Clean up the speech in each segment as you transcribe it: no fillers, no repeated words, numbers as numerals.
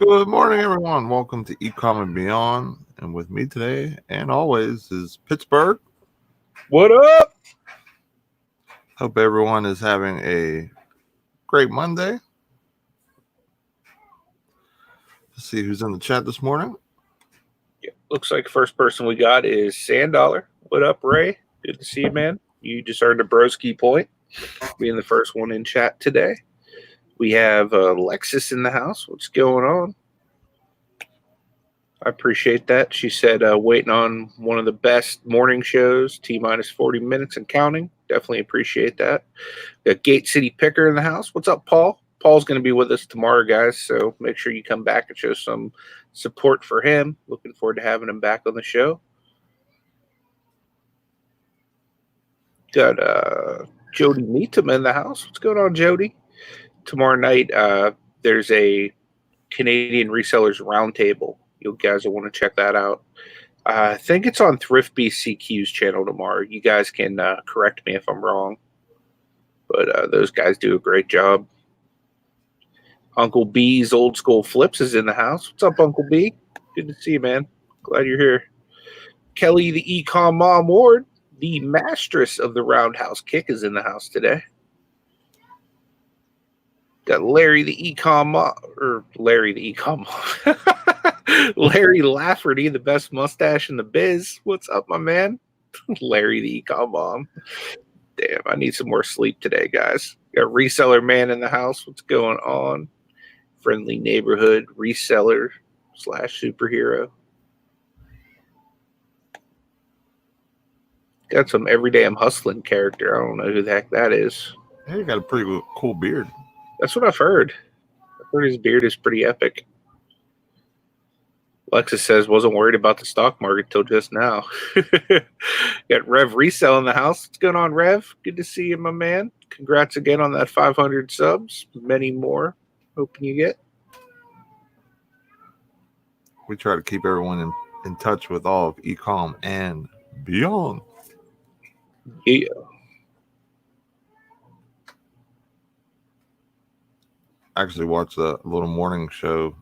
Good morning, everyone. Welcome to Ecom and Beyond. And with me today, and always, is Pittsburgh. What up? Hope everyone is having a great Monday. Let's see who's in the chat this morning. Yeah, looks like first person we got is Sandollar. What up, Ray? Good to see you, man. You just earned a broski point, being the first one in chat today. We have Lexus in the house. What's going on? I appreciate that. She said waiting on one of the best morning shows, T-minus 40 minutes and counting. Definitely appreciate that. Got Gate City Picker in the house. What's up, Paul? Paul's going to be with us tomorrow, guys, so make sure you come back and show some support for him. Looking forward to having him back on the show. Got Jody Needham in the house. What's going on, Jody? Tomorrow night, there's a Canadian Resellers Roundtable. You guys will want to check that out. I think it's on Thrift BCQ's channel tomorrow. You guys can correct me if I'm wrong. But those guys do a great job. Uncle B's Old School Flips is in the house. What's up, Uncle B? Good to see you, man. Glad you're here. Kelly, the Ecom Mom Ward, the mastress of the Roundhouse Kick, is in the house today. Got Larry, the Ecom Mom, or Larry, the Ecom Mom. Larry Lafferty, the best mustache in the biz. What's up, my man? Larry, the Ecom Mom. Damn, I need some more sleep today, guys. Got Reseller Man in the house. What's going on? Friendly neighborhood reseller / superhero. Got some everyday I'm hustling character. I don't know who the heck that is. Hey, you got a pretty cool beard. That's what I've heard. I've heard his beard is pretty epic. Lexus says wasn't worried about the stock market till just now. Got Rev Resell in the house. What's going on, Rev? Good to see you, my man. Congrats again on that 500 subs. Many more. Hoping you get. We try to keep everyone in touch with all of Ecom and beyond. Yeah. I actually watched a little morning show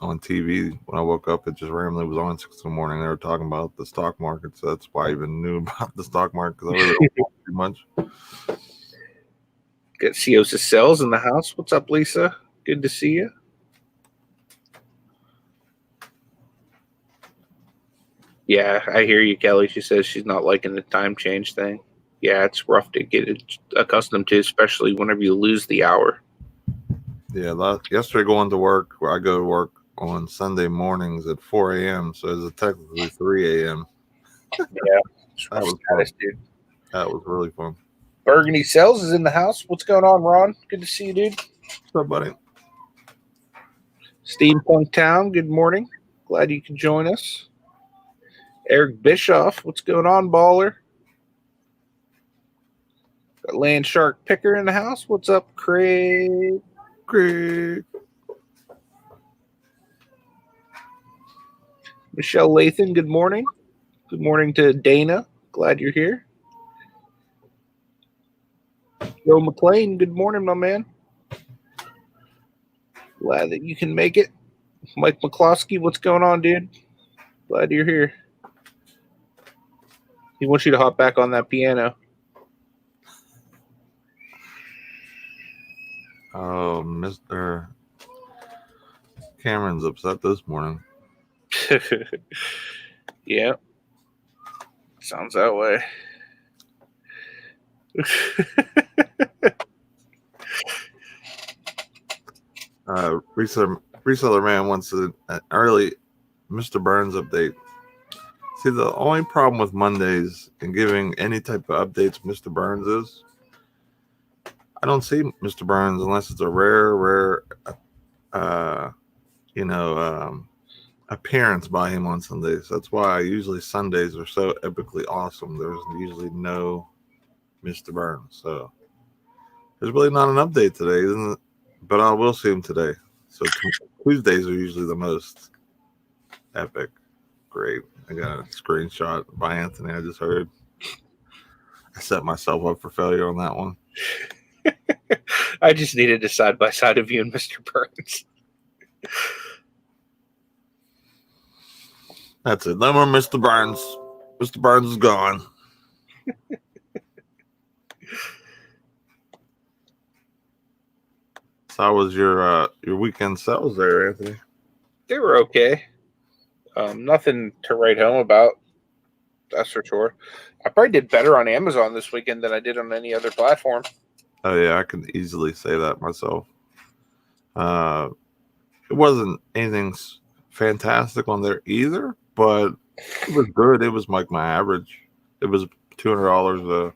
on TV when I woke up. It just randomly was on 6 in the morning. They were talking about the stock market, so that's why I even knew about the stock market, because I really don't watch too much. Got Siosa Cells in the house. What's up, Lisa? Good to see you. Yeah, I hear you, Kelly. She says she's not liking the time change thing. Yeah, it's rough to get accustomed to, especially whenever you lose the hour. Yeah, yesterday going to work, where I go to work on Sunday mornings at 4 a.m., so it's technically 3 a.m. Yeah, that was status, fun. dude. That was really fun. Burgundy Cells is in the house. What's going on, Ron? Good to see you, dude. What's up, buddy? Steampunk Town, good morning. Glad you could join us. Eric Bischoff, what's going on, baller? Got Land Shark Picker in the house. What's up, Craig? Great. Michelle Lathan, good morning. Good morning to Dana. Glad you're here. Joe McLean, good morning, my man. Glad that you can make it. Mike McCloskey, what's going on, dude? Glad you're here. He wants you to hop back on that piano. Oh, Mr. Cameron's upset this morning. Yeah. Sounds that way. Reseller Man wants an early Mr. Burns update. See, the only problem with Mondays and giving any type of updates Mr. Burns is, I don't see Mr. Burns unless it's a rare appearance by him on Sundays. That's why usually Sundays are so epically awesome. There's usually no Mr. Burns. So there's really not an update today, isn't it? But I will see him today. So Tuesdays are usually the most epic. Great. I got a screenshot by Anthony I just heard. I set myself up for failure on that one. I just needed a side-by-side of you and Mr. Burns. That's it. No more Mr. Burns. Mr. Burns is gone. So how was your weekend sales there, Anthony? They were okay. Nothing to write home about. That's for sure. I probably did better on Amazon this weekend than I did on any other platform. Oh yeah, I can easily say that myself. It wasn't anything fantastic on there either, but it was good. It was like my average. It was $200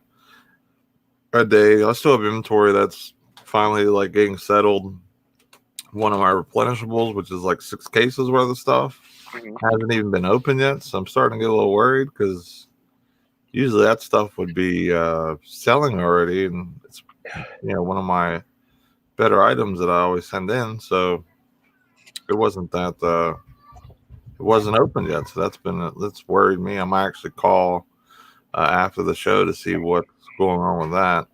a day. I still have inventory that's finally like getting settled. One of my replenishables, which is like 6 cases worth of stuff, hasn't even been opened yet. So I'm starting to get a little worried because usually that stuff would be selling already, and it's one of my better items that I always send in. So it wasn't that it wasn't open yet. So that's worried me. I might actually call after the show to see what's going on with that.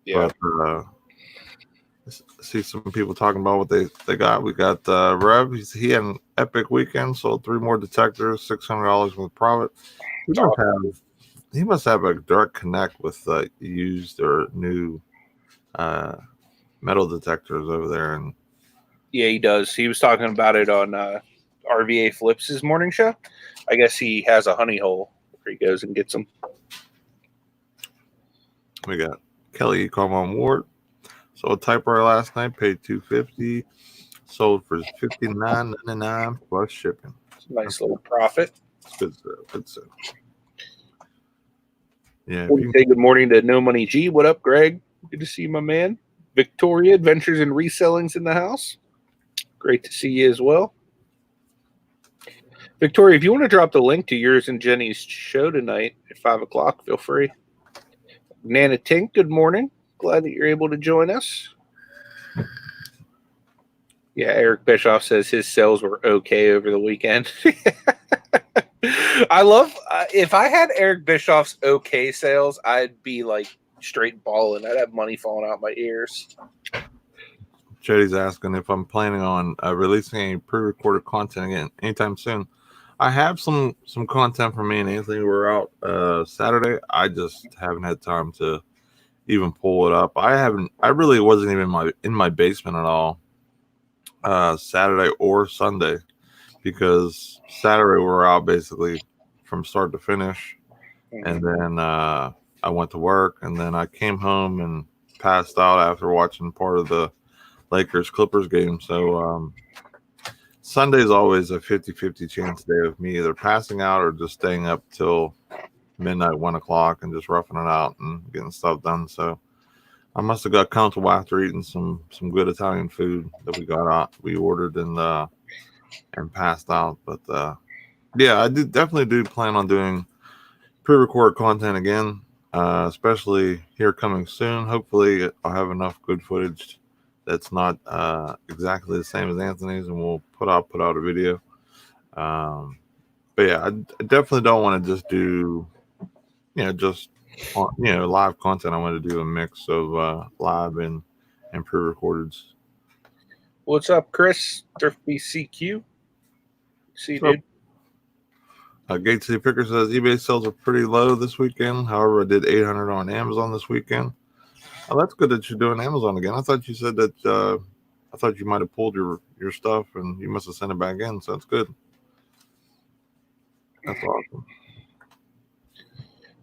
Yeah. But see some people talking about what they got. We got Rev. He had an epic weekend. Sold 3 more detectors, $600 with profit. He must have a direct connect with used or new metal detectors over there. And yeah, he does. He was talking about it on RVA Flips' morning show. I guess he has a honey hole where he goes and gets them. We got Kelly Ecom on Ward. Sold a typewriter last night, paid $250. Sold for $59.99 plus shipping. Nice little profit. Good stuff. Good stuff. Yeah. Say good morning to No Money G. What up, Greg? Good to see you, my man. Victoria, Adventures and Reselling's in the house. Great to see you as well. Victoria, if you want to drop the link to yours and Jenny's show tonight at 5 o'clock, feel free. Nana Tink, good morning. Glad that you're able to join us. Yeah, Eric Bischoff says his sales were okay over the weekend. I love, if I had Eric Bischoff's okay sales, I'd be like straight balling. I'd have money falling out my ears. Jody's asking if I'm planning on releasing any pre-recorded content again anytime soon. I have some content for me and Anthony. We're out Saturday. I just haven't had time to even pull it up. I really wasn't even in my basement at all Saturday or Sunday, because Saturday we're out basically from start to finish, and then I went to work, and then I came home and passed out after watching part of the Lakers Clippers game. So Sunday is always a 50-50 chance day of me either passing out or just staying up till midnight, 1 o'clock, and just roughing it out and getting stuff done. So I must have got comfortable after eating some good Italian food that we ordered and passed out. But yeah, I definitely do plan on doing pre-recorded content again, especially here coming soon. Hopefully I'll have enough good footage that's not exactly the same as Anthony's, and we'll put out a video. But yeah, I definitely don't want to just do just live content. I want to do a mix of live and pre-recordeds. What's up, Chris? Thrifty CQ. See, dude. Gate City Picker says eBay sales are pretty low this weekend. However, I did 800 on Amazon this weekend. Oh, that's good that you're doing Amazon again. I thought you said that. I thought you might have pulled your stuff and you must have sent it back in. So that's good. That's awesome.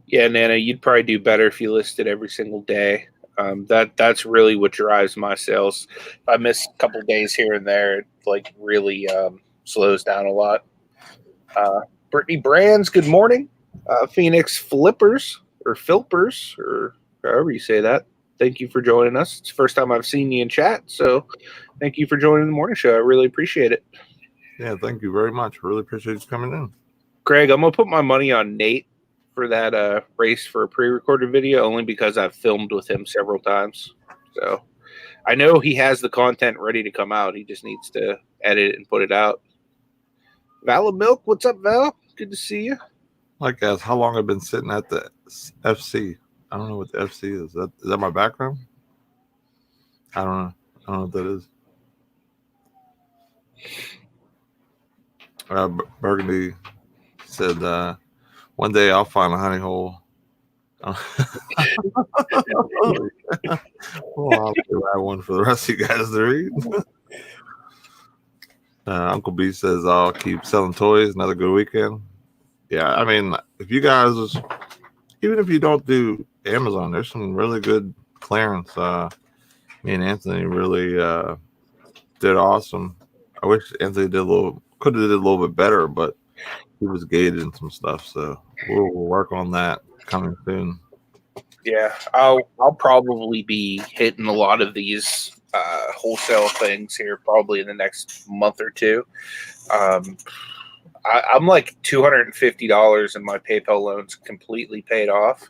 Yeah, Nana, you'd probably do better if you listed every single day. That's really what drives my sales. If I miss a couple days here and there, it like really slows down a lot. Brittany Brands, good morning. Phoenix Flippers or Filpers or however you say that. Thank you for joining us. It's the first time I've seen you in chat, so thank you for joining the morning show. I really appreciate it. Yeah, thank you very much. Really appreciate you coming in. Greg, I'm going to put my money on Nate for that race for a pre-recorded video, only because I've filmed with him several times. So I know he has the content ready to come out. He just needs to edit it and put it out. Val of Milk, what's up, Val? Good to see you. Like, guys, how long I've been sitting at the FC? I don't know what the FC is. Is that my background? I don't know. I don't know what that is. Burgundy said, one day I'll find a honey hole. Well, I'll write one for the rest of you guys to read. Uncle B says, I'll keep selling toys. Another good weekend. Yeah, I mean, if you guys, even if you don't do Amazon, there's some really good clearance. Me and Anthony really did awesome. I wish Anthony could have did a little bit better, but he was gated in some stuff. So we'll work on that coming soon. Yeah, I'll probably be hitting a lot of these wholesale things here probably in the next month or two. I'm like $250 and my PayPal loan's completely paid off,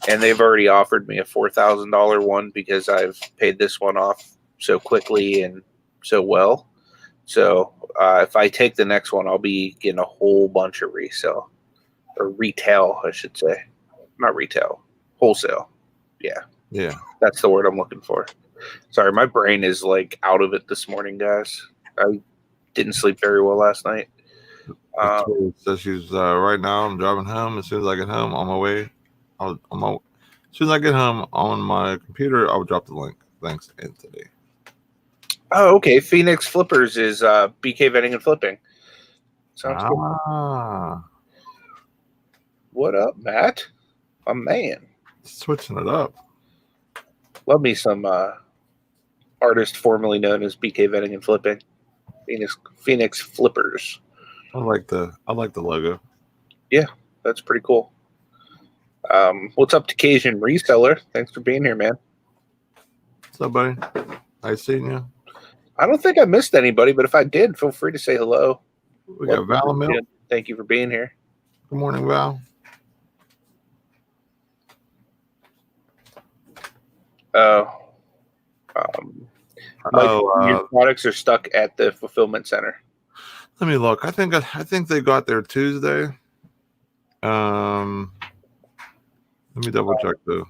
and they've already offered me a $4,000 one because I've paid this one off so quickly and so well. So if I take the next one, I'll be getting a whole bunch of resale or retail, I should say, not retail, wholesale. Yeah, that's the word I'm looking for. Sorry, my brain is like out of it this morning, guys. I didn't sleep very well last night. So she's right now. I'm driving home. As soon as I get home, on my way, as soon as I get home on my computer, I'll drop the link. Thanks, Anthony. Oh, okay. Phoenix Flippers is BK Vending and Flipping. Sounds good. What up, Matt? My man. Switching it up. Love me some artist formerly known as BK Vending and Flipping. Phoenix Flippers. I like the logo. Yeah, that's pretty cool. What's up to Cajun Reseller? Thanks for being here, man. What's up, buddy? Nice seeing you. I don't think I missed anybody, but if I did, feel free to say hello. We got Val and Mill. Thank you for being here. Good morning, Val. Your products are stuck at the fulfillment center. Let me look. I think they got there Tuesday. Let me double check though.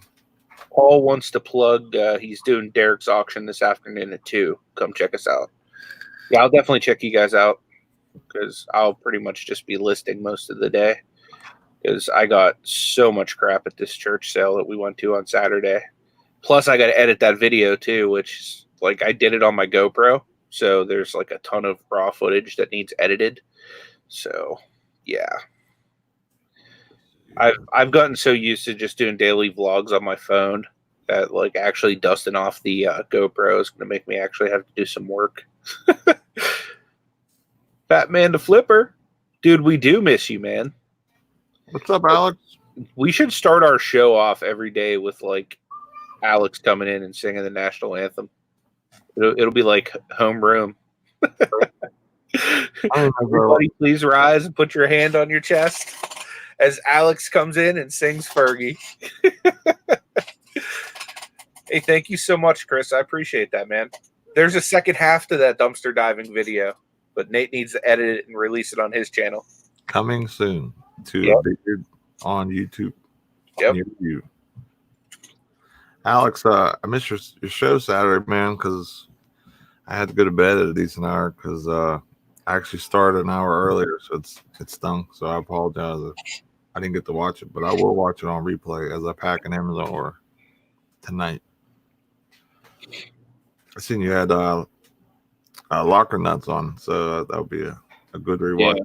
Paul wants to plug. He's doing Derek's auction this afternoon at 2. Come check us out. Yeah, I'll definitely check you guys out because I'll pretty much just be listing most of the day because I got so much crap at this church sale that we went to on Saturday. Plus, I got to edit that video too, which like I did it on my GoPro. So there's like a ton of raw footage that needs edited. So yeah, I've gotten so used to just doing daily vlogs on my phone that like actually dusting off the GoPro is going to make me actually have to do some work. Batman the Flipper, dude, we do miss you, man. What's up, Alex? We should start our show off every day with like Alex coming in and singing the national anthem. It'll be like homeroom. Everybody, please rise and put your hand on your chest as Alex comes in and sings Fergie. Hey, thank you so much, Chris. I appreciate that, man. There's a second half to that dumpster diving video, but Nate needs to edit it and release it on his channel. Coming soon to Beard on YouTube. Yep. You. Alex, I missed your show Saturday, man, because I had to go to bed at a decent hour because I actually started an hour earlier, so it stunk. So I apologize if I didn't get to watch it, but I will watch it on replay as I pack an Amazon order tonight. I seen you had locker nuts on, so that would be a good rewatch.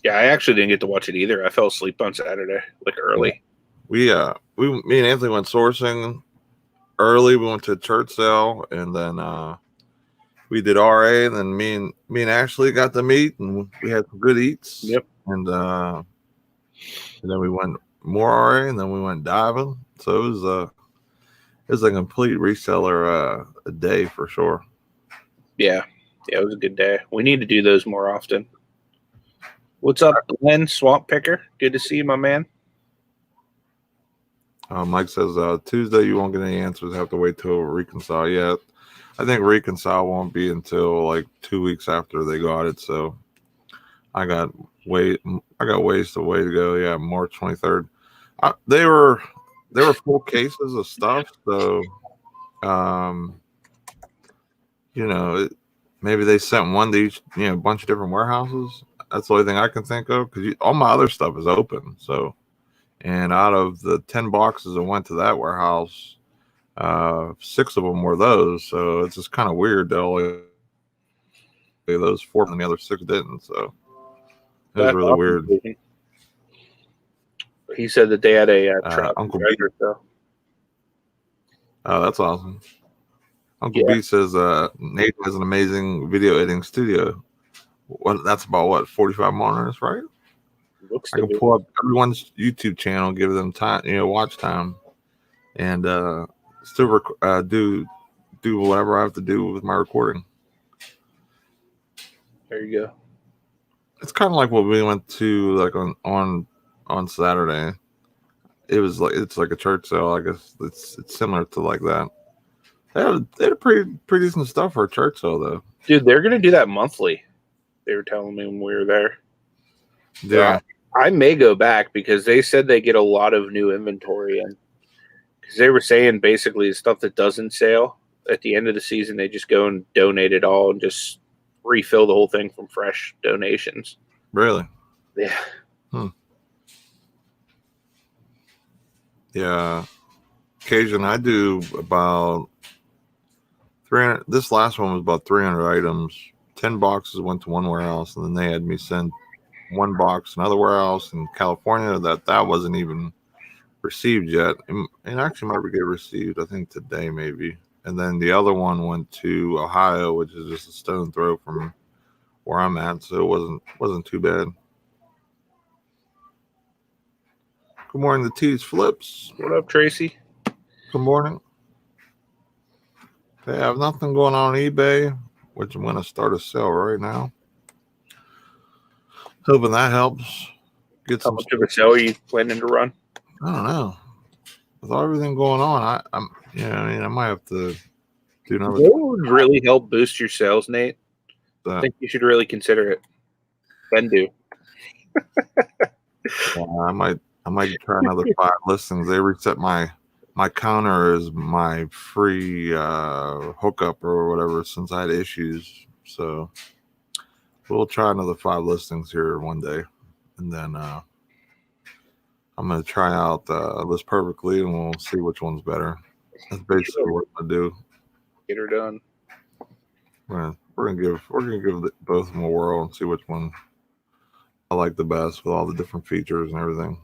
Yeah, I actually didn't get to watch it either. I fell asleep on Saturday, like early. Me and Anthony went sourcing early. We went to a church sale, and then we did RA, and then me and Ashley got to meet, and we had some good eats. Yep. And then we went more RA, and then we went diving. So it was a complete reseller a day for sure. Yeah, it was a good day. We need to do those more often. What's up, Glenn Swamp Picker? Good to see you, my man. Mike says Tuesday you won't get any answers. Have to wait till reconcile. Yeah, I think reconcile won't be until like 2 weeks after they got it. So I got ways to go. Yeah, March 23rd. They were full cases of stuff. So maybe they sent one to each, a bunch of different warehouses. That's the only thing I can think of because all my other stuff is open. So, and out of the 10 boxes that went to that warehouse, 6 of them were those. So it's just kind of weird that only those 4 and the other 6 didn't. So it was really weird. He said that they had a truck. Uncle B. So. Oh, that's awesome. Uncle B says Nate has an amazing video editing studio. That's about what, 45 monitors, right? I can pull up everyone's YouTube channel, give them time, watch time, and still do whatever I have to do with my recording. There you go. It's kind of like what we went to like on Saturday. It's like a church sale. I guess it's similar to like that. They had pretty decent stuff for a church sale though. Dude, they're gonna do that monthly. They were telling me when we were there. Yeah. I may go back because they said they get a lot of new inventory in. Because they were saying basically the stuff that doesn't sell at the end of the season, they just go and donate it all and just refill the whole thing from fresh donations. Really? Yeah. Yeah. Occasion I do about 300. This last one was about 300 items. 10 boxes went to one warehouse, and then they had me send 1 box to another warehouse in California that wasn't even received yet. It actually might get received, I think today maybe. And then the other one went to Ohio, which is just a stone throw from where I'm at, so it wasn't too bad. Good morning, the T's Flips. What up, Tracy? Good morning. They have nothing going on eBay, which I'm going to start a sale right now. Hoping that helps. How much of a sale are you planning to run? I don't know. With everything going on, I might have to do another. What would really help boost your sales, Nate? I think you should really consider it. Vendu. I might try another 5 listings. They reset my counter as my free hookup or whatever since I had issues. So we'll try another 5 listings here one day, and then I'm gonna try out List Perfectly, and we'll see which one's better. That's basically what I'm gonna do. Get her done. We're gonna give both of them a whirl and see which one I like the best with all the different features and everything.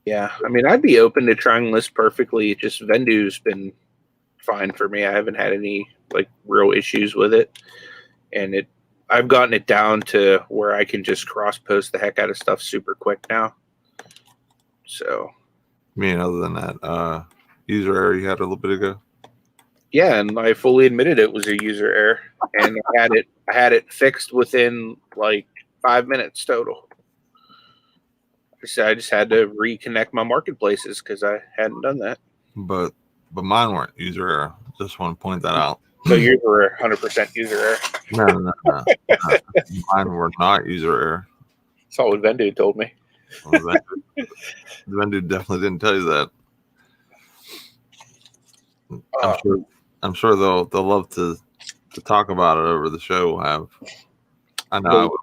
Yeah, I mean, I'd be open to trying List Perfectly. Just Vendu's been fine for me. I haven't had any like real issues with it, and I've gotten it down to where I can just cross post the heck out of stuff super quick now. So, I mean, other than that, user error you had a little bit ago. Yeah, and I fully admitted it was a user error, and I had it fixed within like 5 minutes total. I just had to reconnect my marketplaces because I hadn't done that. But mine weren't user error. Just want to point that out. So yours were 100% user error. No. Mine were not user error. That's all what Vendu told me. Well, Vendu definitely didn't tell you that. I'm sure they'll love to talk about it over the show. We'll have. I know. I will.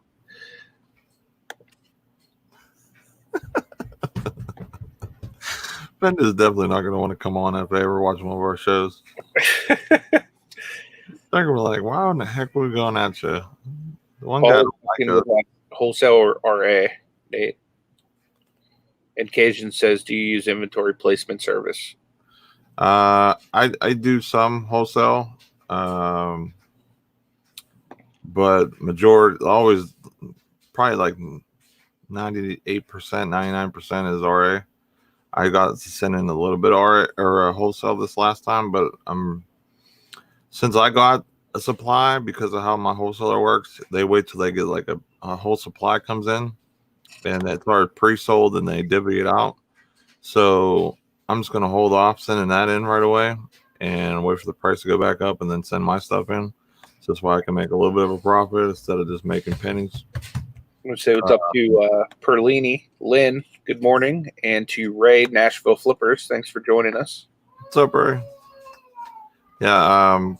Vendu's definitely not going to want to come on if they ever watch one of our shows. They're going to be like, "Wow, in the heck are we going at you?" The one guy like wholesale or RA, Nate. And Cajun says, "Do you use inventory placement service?" I do some wholesale, but majority always probably like 98%, 99% is RA. I got to send in a little bit RA or wholesale this last time, but since I got a supply because of how my wholesaler works, they wait till they get like a whole supply comes in, and it's already pre-sold and they divvy it out. So I'm just going to hold off sending that in right away and wait for the price to go back up and then send my stuff in. So that's why I can make a little bit of a profit instead of just making pennies. I'm going to say what's up to Perlini, Lynn, good morning, and to Ray, Nashville Flippers. Thanks for joining us. What's up, Ray? Yeah,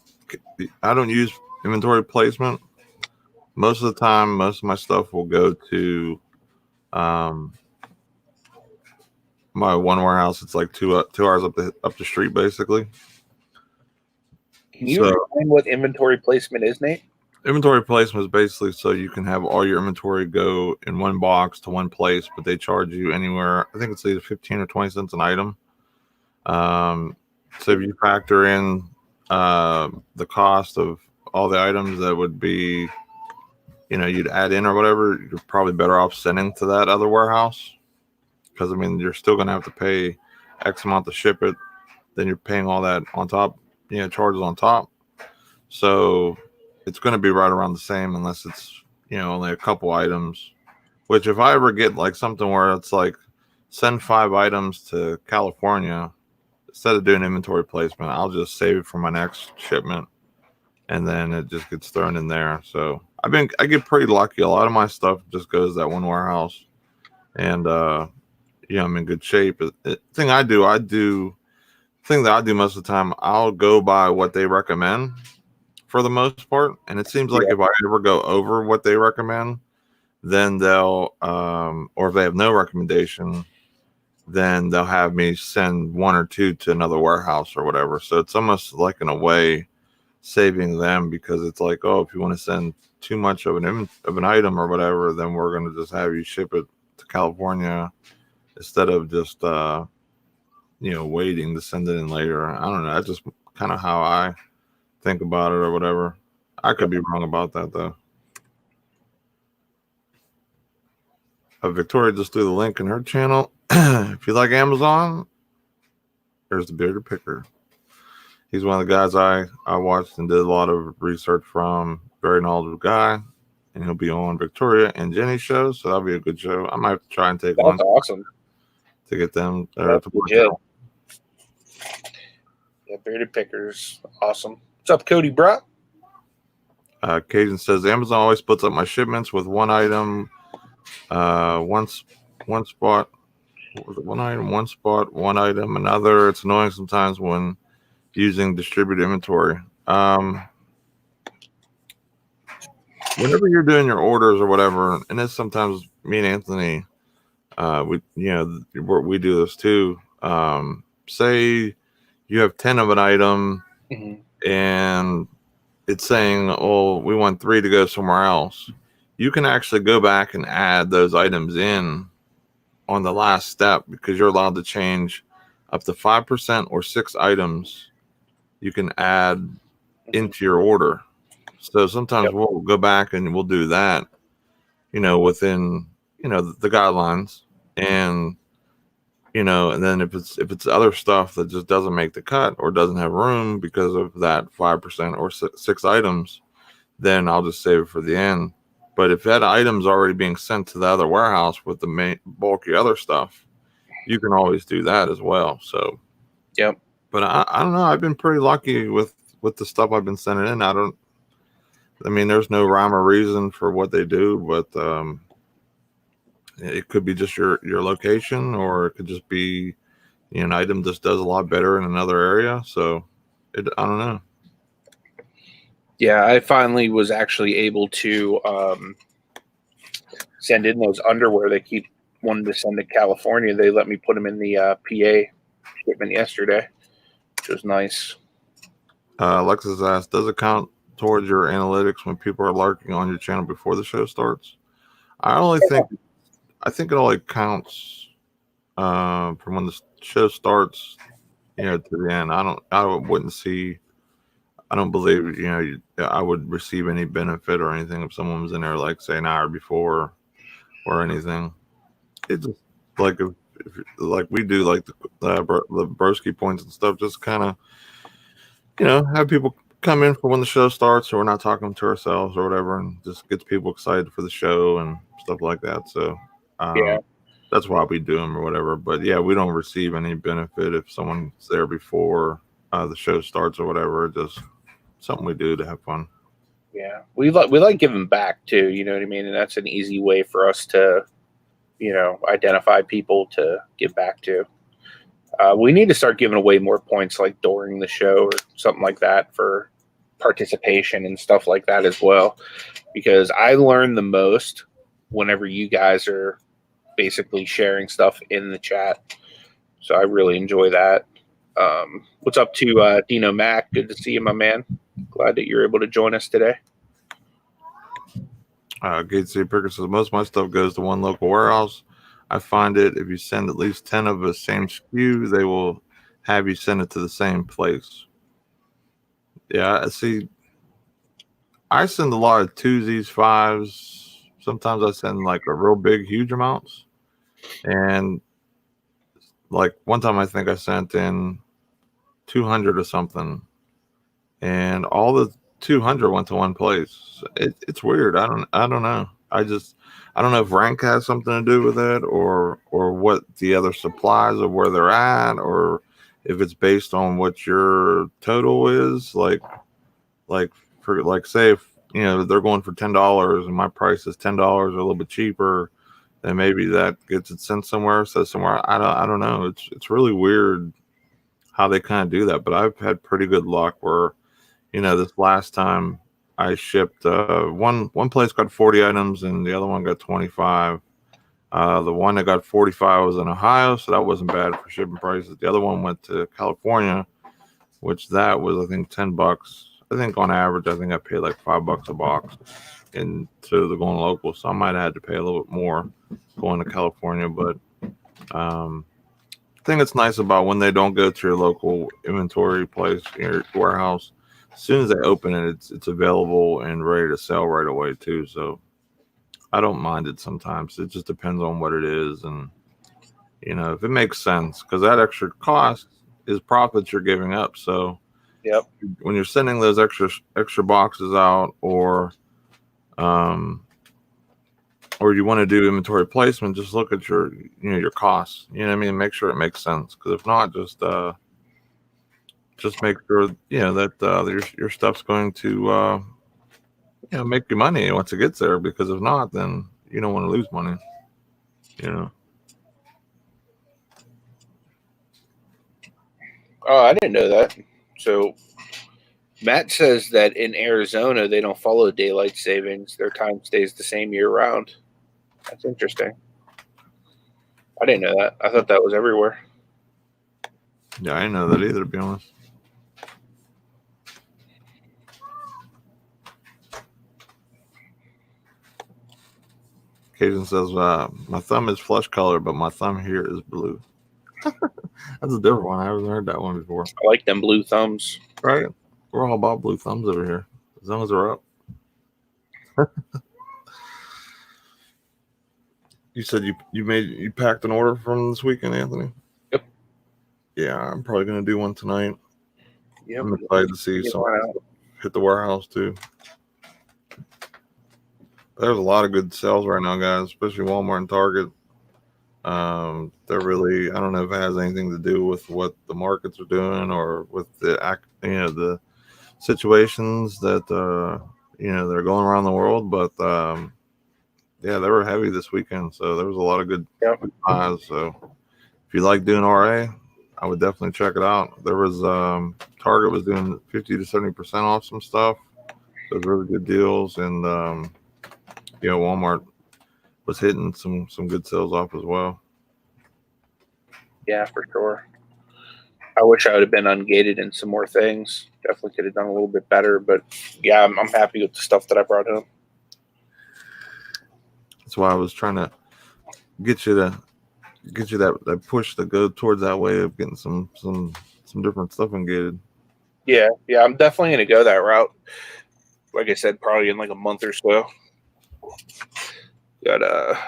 I don't use inventory placement, most of the time, most of my stuff will go to my one warehouse. It's like 2 hours up the street, basically. Can you explain what inventory placement is, Nate? Inventory placement is basically so you can have all your inventory go in one box to one place, but they charge you anywhere. I think it's either 15 or 20 cents an item. So if you factor in the cost of all the items that would be, you'd add in or whatever, you're probably better off sending to that other warehouse. Because, I mean, you're still going to have to pay X amount to ship it. Then you're paying all that on top, charges on top. So it's going to be right around the same unless it's, only a couple items. Which if I ever get like something where it's like send 5 items to California, instead of doing inventory placement, I'll just save it for my next shipment. And then it just gets thrown in there. So I get pretty lucky. A lot of my stuff just goes to that one warehouse. And, I'm in good shape. The thing that I do most of the time, I'll go by what they recommend for the most part. And it seems like if I ever go over what they recommend, then they'll, or if they have no recommendation, then they'll have me send 1 or 2 to another warehouse or whatever. So it's almost like in a way saving them, because it's like, oh, if you want to send too much of an item or whatever, then we're going to just have you ship it to California instead of just waiting to send it in later. I don't know. That's just kind of how I think about it or whatever. I could be wrong about that though. Victoria just threw the link in her channel. If you like Amazon, there's the Bearded Picker. He's one of the guys I watched and did a lot of research from. Very knowledgeable guy. And he'll be on Victoria and Jenny's show, so that'll be a good show. I might have to try and take one. That's awesome. To get them to legit. Yeah, Bearded Picker's awesome. What's up, Cody Brock? Cajun says Amazon always splits up my shipments with one item, one spot. What was it? One item, one spot, one item, another. It's annoying sometimes when using distributed inventory. Whenever you're doing your orders or whatever, and it's sometimes me and Anthony, we do this too. Say you have 10 of an item, and it's saying, oh, we want 3 to go somewhere else. You can actually go back and add those items in on the last step, because you're allowed to change up to 5% or 6 items you can add into your order. So sometimes we'll go back and we'll do that, within, the guidelines. And, and then if it's other stuff that just doesn't make the cut or doesn't have room because of that 5% or 6 items, then I'll just save it for the end. But if that item's already being sent to the other warehouse with the main bulky other stuff, you can always do that as well. So, but I don't know. I've been pretty lucky with the stuff I've been sending in. There's no rhyme or reason for what they do, but it could be just your location, or it could just be an item just does a lot better in another area. So I don't know. Yeah, I finally was actually able to send in those underwear they keep wanting to send to California. They let me put them in the PA shipment yesterday, which was nice. Alexis asked, does it count towards your analytics when people are lurking on your channel before the show starts? I think it only counts from when the show starts, to the end. I don't believe, I would receive any benefit or anything if someone was in there, like, say, an hour before or anything. It's just like, if like we do, like the broski points and stuff, just kind of, have people come in for when the show starts, so we're not talking to ourselves or whatever, and just gets people excited for the show and stuff like that. So, that's why we do them or whatever. But yeah, we don't receive any benefit if someone's there before the show starts or whatever. Just something we do to have fun. Yeah, we like giving back too. You know what I mean? And that's an easy way for us to, identify people to give back to. We need to start giving away more points, like during the show or something like that, for participation and stuff like that as well, because I learn the most whenever you guys are basically sharing stuff in the chat. So I really enjoy that. What's up to Dino Mac? Good to see you, my man. Glad that you're able to join us today. Gate City Picker says most of my stuff goes to one local warehouse. I find it if you send at least 10 of the same SKU, they will have you send it to the same place. Yeah, see, I send a lot of twosies, fives. Sometimes I send like a real big, huge amounts. And like one time I think I sent in 200 or something. And all the 200 went to one place. It's weird. I don't know. I don't know if rank has something to do with it, or what the other supplies of where they're at, or if it's based on what your total is. Like for like say if they're going for $10 and my price is $10 or a little bit cheaper, then maybe that gets it sent somewhere. So somewhere I don't know. It's really weird how they kind of do that. But I've had pretty good luck where this last time I shipped one place got 40 items and the other one got 25. The one that got 45 was in Ohio, so that wasn't bad for shipping prices. The other one went to California, which that was I think $10. I think on average I think I paid like $5 a box into the going local, so I might have had to pay a little bit more going to California. But the thing that's nice about when they don't go to your local inventory place, your warehouse, as soon as they open it, it's available and ready to sell right away too. So I don't mind it sometimes. It just depends on what it is, and if it makes sense, because that extra cost is profits you're giving up. So yep, when you're sending those extra boxes out, or you want to do inventory placement, just look at your your costs. Make sure it makes sense. Because if not, just make sure that your stuff's going to make you money once it gets there. Because if not, then you don't want to lose money. Oh, I didn't know that. So Matt says that in Arizona they don't follow daylight savings. Their time stays the same year round. That's interesting. I didn't know that. I thought that was everywhere. Yeah, I didn't know that either, to be honest. Cajun says, my thumb is flesh color, but my thumb here is blue. That's a different one. I haven't heard that one before. I like them blue thumbs. Right? We're all about blue thumbs over here, as long as they're up. You said you packed an order from this weekend, Anthony? Yep. Yeah, I'm probably going to do one tonight. Yep. I'm excited to see some hit the warehouse too. There's a lot of good sales right now, guys, especially Walmart and Target. They're really, I don't know if it has anything to do with what the markets are doing or with the situations that they're going around the world, but yeah, they were heavy this weekend, so there was a lot of good buys. So if you like doing RA, I would definitely check it out. There was Target was doing 50 to 70% off some stuff. Those really good deals, and Walmart was hitting some good sales off as well. Yeah, for sure. I wish I would have been ungated in some more things. Definitely could have done a little bit better, but yeah, I'm happy with the stuff that I brought home. That's why I was trying to get you that push to go towards that way of getting some different stuff ungated. Yeah, I'm definitely gonna go that route. Like I said, probably in like a month or so. Got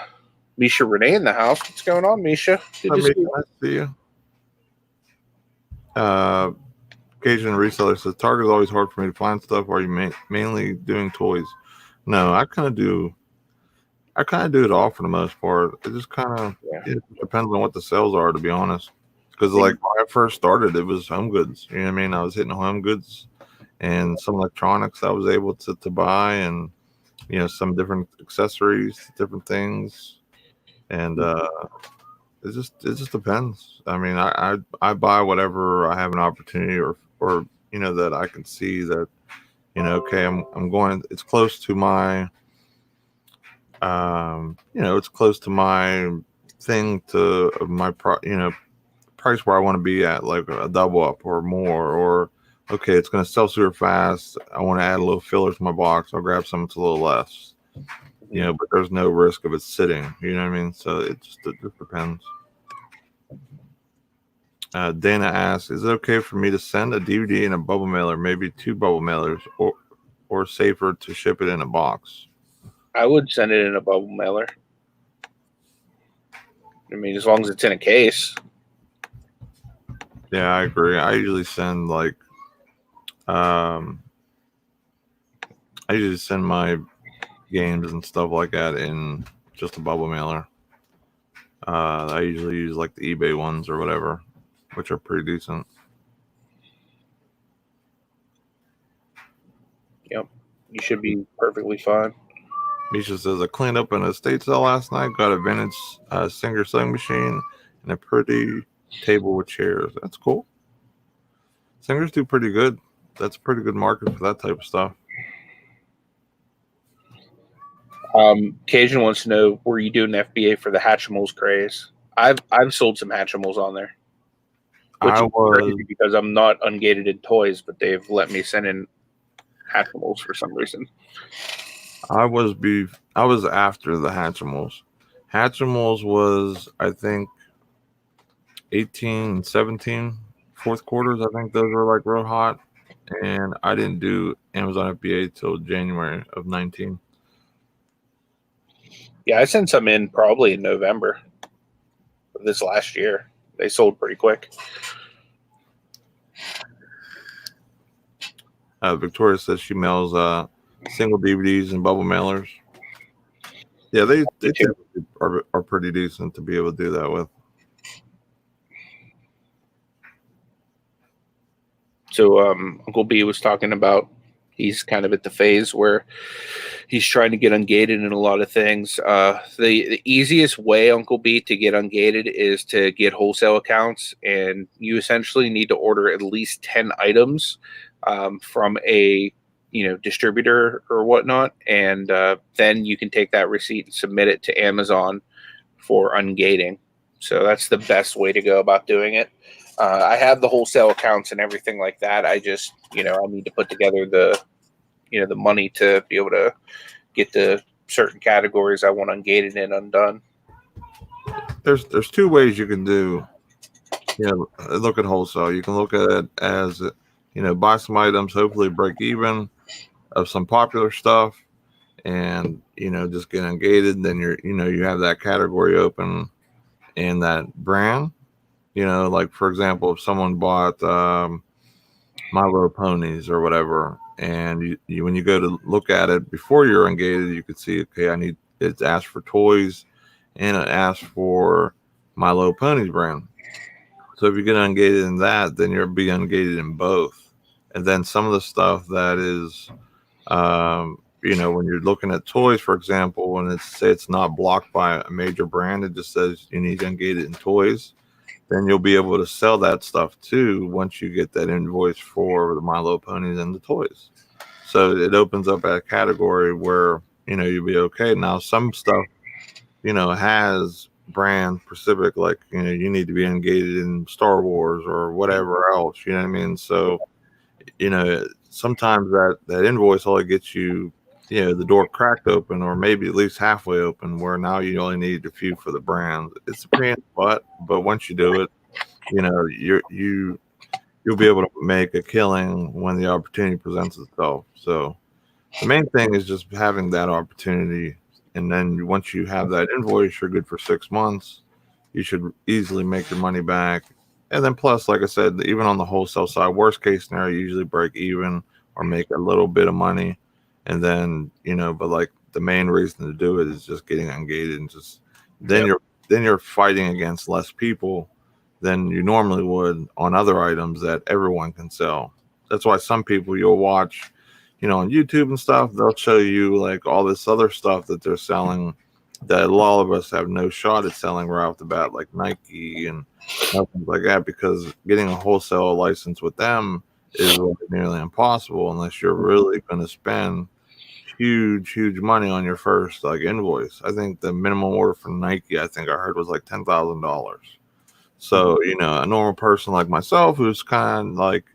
Misha Renee in the house. What's going on, Misha? Good to see you. Nice to see you. Cajun Reseller says Target is always hard for me to find stuff. Are you mainly doing toys? No, I kind of do it all for the most part. It just kind of it depends on what the sales are, to be honest. Because like when I first started, it was home goods. You know what I mean? I was hitting home goods and some electronics I was able to buy, and some different accessories, different things, and it just depends. I mean, I buy whatever I have an opportunity or that I can see that Okay, I'm going. It's close to my, it's close to my thing to my price where I want to be at, like a double up or more, or okay, it's going to sell super fast. I want to add a little filler to my box. I'll grab something that's a little less, but there's no risk of it sitting. You know what I mean? So it just depends. Dana asks, is it okay for me to send a DVD in a bubble mailer, maybe 2 bubble mailers, or safer to ship it in a box? I would send it in a bubble mailer. I mean, as long as it's in a case. Yeah, I agree. I usually send I usually send my games and stuff like that in just a bubble mailer. I usually use like the eBay ones or whatever, which are pretty decent. Yep, you should be perfectly fine. Misha says, I cleaned up an estate sale last night, got a vintage Singer sewing machine and a pretty table with chairs. That's cool. Singers do pretty good. That's a pretty good market for that type of stuff. Cajun wants to know, were you doing FBA for the Hatchimals craze? I've sold some Hatchimals on there, which is crazy because I'm not ungated in toys, but they've let me send in Hatchimals for some reason. I was after the Hatchimals. Hatchimals was, I think, 18 and 17 fourth quarters. I think those were like real hot, and I didn't do Amazon FBA till January of 19. Yeah, I sent some in probably in November of this last year. They sold pretty quick. Victoria says she mails single DVDs and bubble mailers. Yeah, they are pretty decent to be able to do that with. So Uncle B was talking about he's kind of at the phase where he's trying to get ungated in a lot of things. The easiest way, Uncle B, to get ungated is to get wholesale accounts, and you essentially need to order at least 10 items from a distributor or whatnot, and then you can take that receipt and submit it to Amazon for ungating. So that's the best way to go about doing it. I have the wholesale accounts and everything like that. I just, I need to put together the money to be able to get the certain categories I want ungated and undone. There's 2 ways you can do, look at wholesale. You can look at it as, buy some items, hopefully break even of some popular stuff, and, just get ungated. Then you have that category open in that brand. Like for example, if someone bought My Little Ponies or whatever, and you when you go to look at it before you're ungated, you could see, okay, it's asked for toys and it asks for My Little Ponies brand. So if you get ungated in that, then you'll be ungated in both. And then some of the stuff that is, when you're looking at toys, for example, when it's not blocked by a major brand, it just says you need ungated in toys. Then you'll be able to sell that stuff too once you get that invoice for the My Little Ponies and the toys. So it opens up a category where, you'll be okay. Now, some stuff, has brand specific, like, you need to be ungated in Star Wars or whatever else, you know what I mean? So, sometimes that invoice only gets you, the door cracked open or maybe at least halfway open, where now you only need a few for the brand. It's a pain in the butt, but once you do it, you'll be able to make a killing when the opportunity presents itself. So the main thing is just having that opportunity, and then once you have that invoice, you're good for 6 months. You should easily make your money back. And then plus, like I said, even on the wholesale side, worst case scenario, you usually break even or make a little bit of money. And then, but like the main reason to do it is just getting ungated, and just then you're fighting against less people than you normally would on other items that everyone can sell. That's why some people you'll watch, on YouTube and stuff, they'll show you like all this other stuff that they're selling that a lot of us have no shot at selling right off the bat, like Nike and things like that, because getting a wholesale license with them is nearly impossible unless you're really going to spend huge money on your first like invoice. I think the minimum order for Nike, I think I heard, was like $10,000. So a normal person like myself who's kind of like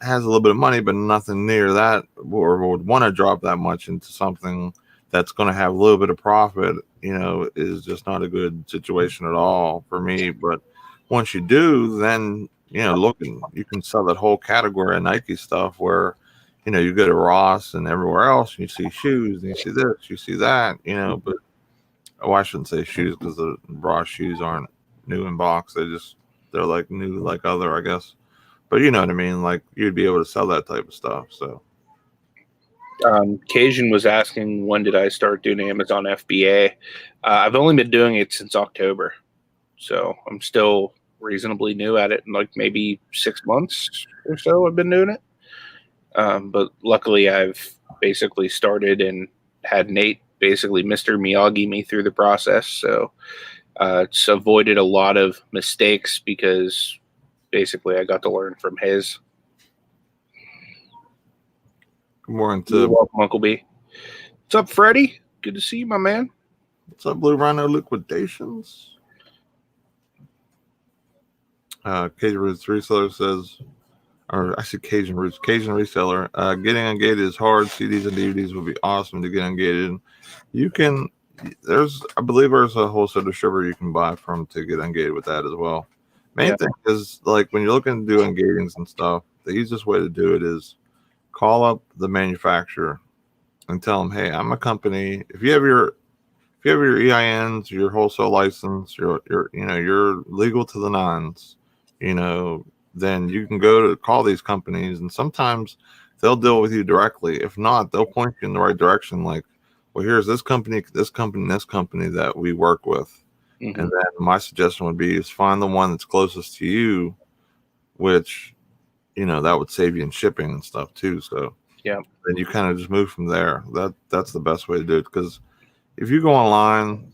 has a little bit of money but nothing near that, or would want to drop that much into something that's going to have a little bit of profit, is just not a good situation at all for me. But once you do, then you can sell that whole category of Nike stuff where you go to Ross and everywhere else, and you see shoes, and you see this, you see that, but I shouldn't say shoes because the Ross shoes aren't new in box. They're like new, like other, I guess. But you know what I mean? Like you'd be able to sell that type of stuff. So Cajun was asking, when did I start doing Amazon FBA? I've only been doing it since October. So I'm still reasonably new at it. In like maybe 6 months or so I've been doing it. But luckily I've basically started and had Nate basically Mr. Miyagi me through the process. So it's avoided a lot of mistakes because basically I got to learn from his. more into You're welcome, Uncle B. What's up, Freddie? Good to see you, my man. What's up, Blue Rhino Liquidations? Cajun Roots Reseller says, or I see Cajun Roots, Cajun Reseller. Getting ungated is hard. CDs and DVDs would be awesome to get ungated. You can, I believe there's a wholesale distributor you can buy from to get ungated with that as well. Main thing is, like, when you're looking to do ungatings and stuff, the easiest way to do it is call up the manufacturer and tell them, hey, I'm a company. If you have your EINs, your wholesale license, you're legal to the nines, then you can go to call these companies, and sometimes they'll deal with you directly. If not, they'll point you in the right direction. Like, well, here's this company, that we work with. Mm-hmm. And then my suggestion would be is find the one that's closest to you, which, that would save you in shipping and stuff too. So yeah, then you kind of just move from there. That's the best way to do it, because if you go online,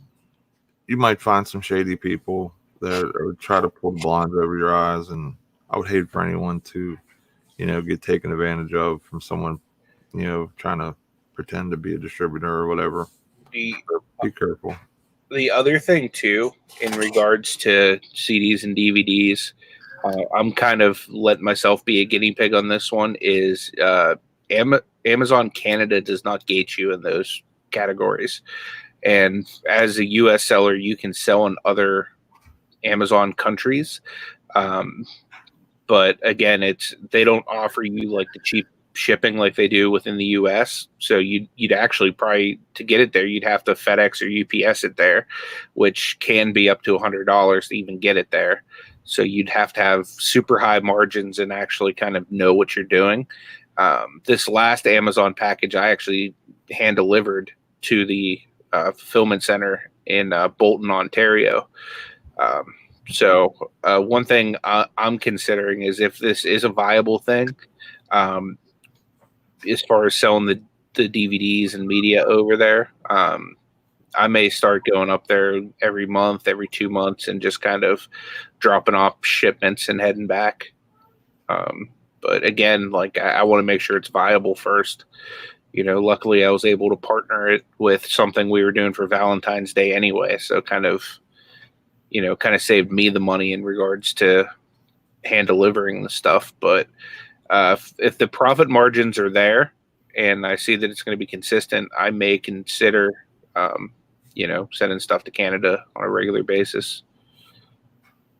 you might find some shady people that would try to pull the blinds over your eyes, and I would hate for anyone to, get taken advantage of from someone, trying to pretend to be a distributor or whatever. Be careful. The other thing too, in regards to CDs and DVDs, I'm kind of letting myself be a guinea pig on this one, is Amazon Canada does not gate you in those categories. And as a US seller, you can sell in other Amazon countries. But again, they don't offer you like the cheap shipping like they do within the US. So you'd actually probably, to get it there, you'd have to FedEx or UPS it there, which can be up to $100 to even get it there. So you'd have to have super high margins and actually kind of know what you're doing. This last Amazon package, I actually hand delivered to the fulfillment center in Bolton, Ontario. So one thing I'm considering is if this is a viable thing, as far as selling the DVDs and media over there, I may start going up there every month, every 2 months, and just kind of dropping off shipments and heading back. But again, like I want to make sure it's viable first. Luckily I was able to partner it with something we were doing for Valentine's Day anyway. So kind of saved me the money in regards to hand delivering the stuff. But if the profit margins are there and I see that it's going to be consistent, I may consider, sending stuff to Canada on a regular basis.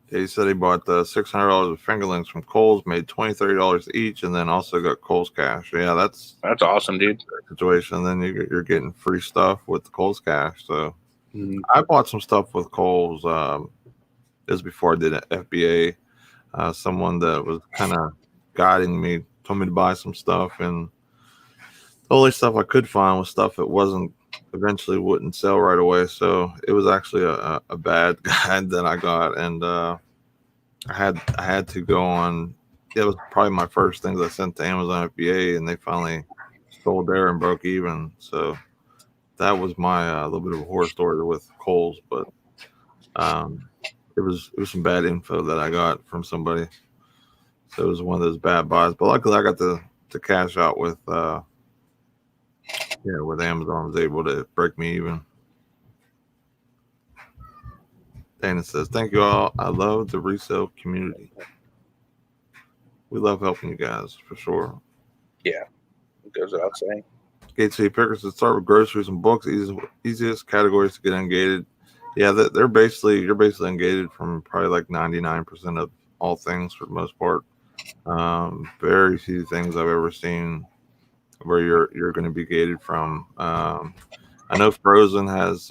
He said he bought the $600 of fingerlings from Kohl's, made $20-$30 each, and then also got Kohl's cash. Yeah, that's awesome, dude. Situation. And then you're getting free stuff with the Kohl's cash. So I bought some stuff with Kohl's. This was before I did an FBA. Someone that was kind of guiding me told me to buy some stuff, and the only stuff I could find was stuff that eventually wouldn't sell right away. So it was actually a bad guide that I got, and I had to go on. It was probably my first things I sent to Amazon FBA, and they finally sold there and broke even. So that was my little bit of a horror story with Kohl's, but it was some bad info that I got from somebody. So it was one of those bad buys. But luckily, I got to cash out with with Amazon. I was able to break me even. Dana says, "Thank you all. I love the resale community. We love helping you guys for sure." Yeah, it goes without saying. Gate City Pickers, to start with groceries and books, easiest categories to get ungated. Yeah, you're basically ungated from probably like 99% of all things for the most part. Very few things I've ever seen where you're going to be gated from. I know Frozen has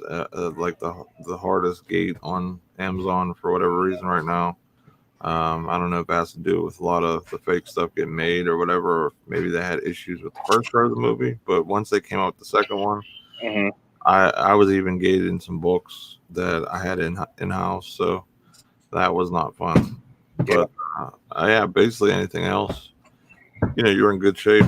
like the hardest gate on Amazon for whatever reason right now. I don't know if it has to do with a lot of the fake stuff getting made or whatever, or maybe they had issues with the first Frozen movie. But once they came out with the second one, I was even gated in some books that I had in house, so that was not fun. But yeah, basically anything else, you're in good shape.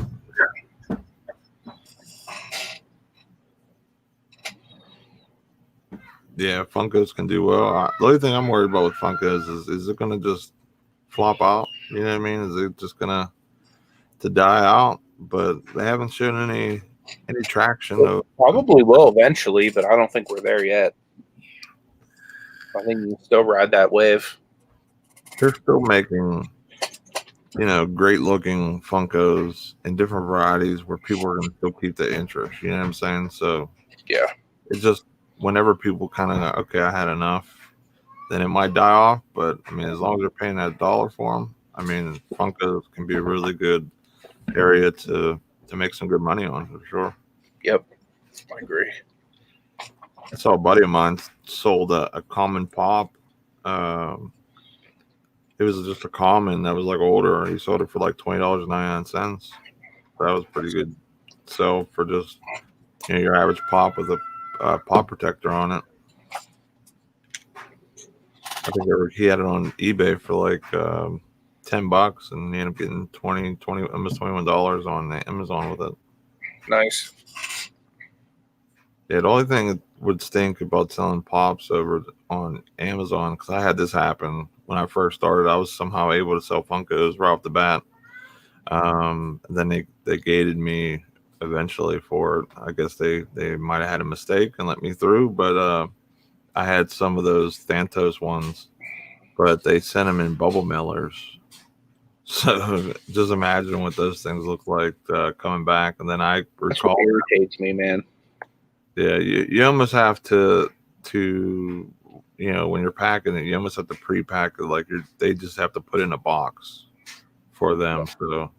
Yeah, Funkos can do well. The only thing I'm worried about with Funkos is it going to just flop out? You know what I mean? Is it just going to die out? But they haven't shown any traction. Probably will eventually, but I don't think we're there yet. I think you can still ride that wave. They're still making, great looking Funkos in different varieties where people are going to still keep the interest. You know what I'm saying? So yeah, it's just whenever people kind of go, okay, I had enough, then it might die off. But I mean, as long as you're paying that $1 for them, I mean, Funkos can be a really good area to make some good money on for sure. Yep, I agree. I saw a buddy of mine sold a common pop. It was just a common that was like older. He sold it for like $20.99. That was pretty good sell for just your average pop with a pop protector on it. I think he had it on eBay for like $10, and he ended up getting 20 almost $21 on Amazon with it. Nice. Yeah, the only thing that would stink about selling pops over on Amazon, because I had this happen when I first started. I was somehow able to sell Funkos right off the bat. Then they gated me eventually for it. I guess they might have had a mistake and let me through, but I had some of those Thantos ones, but they sent them in bubble mailers. So just imagine what those things look like coming back. And then I recall, that's what irritates me, man. Yeah, you almost have to when you're packing it, you almost have to pre-pack it. Like they just have to put in a box for them. So,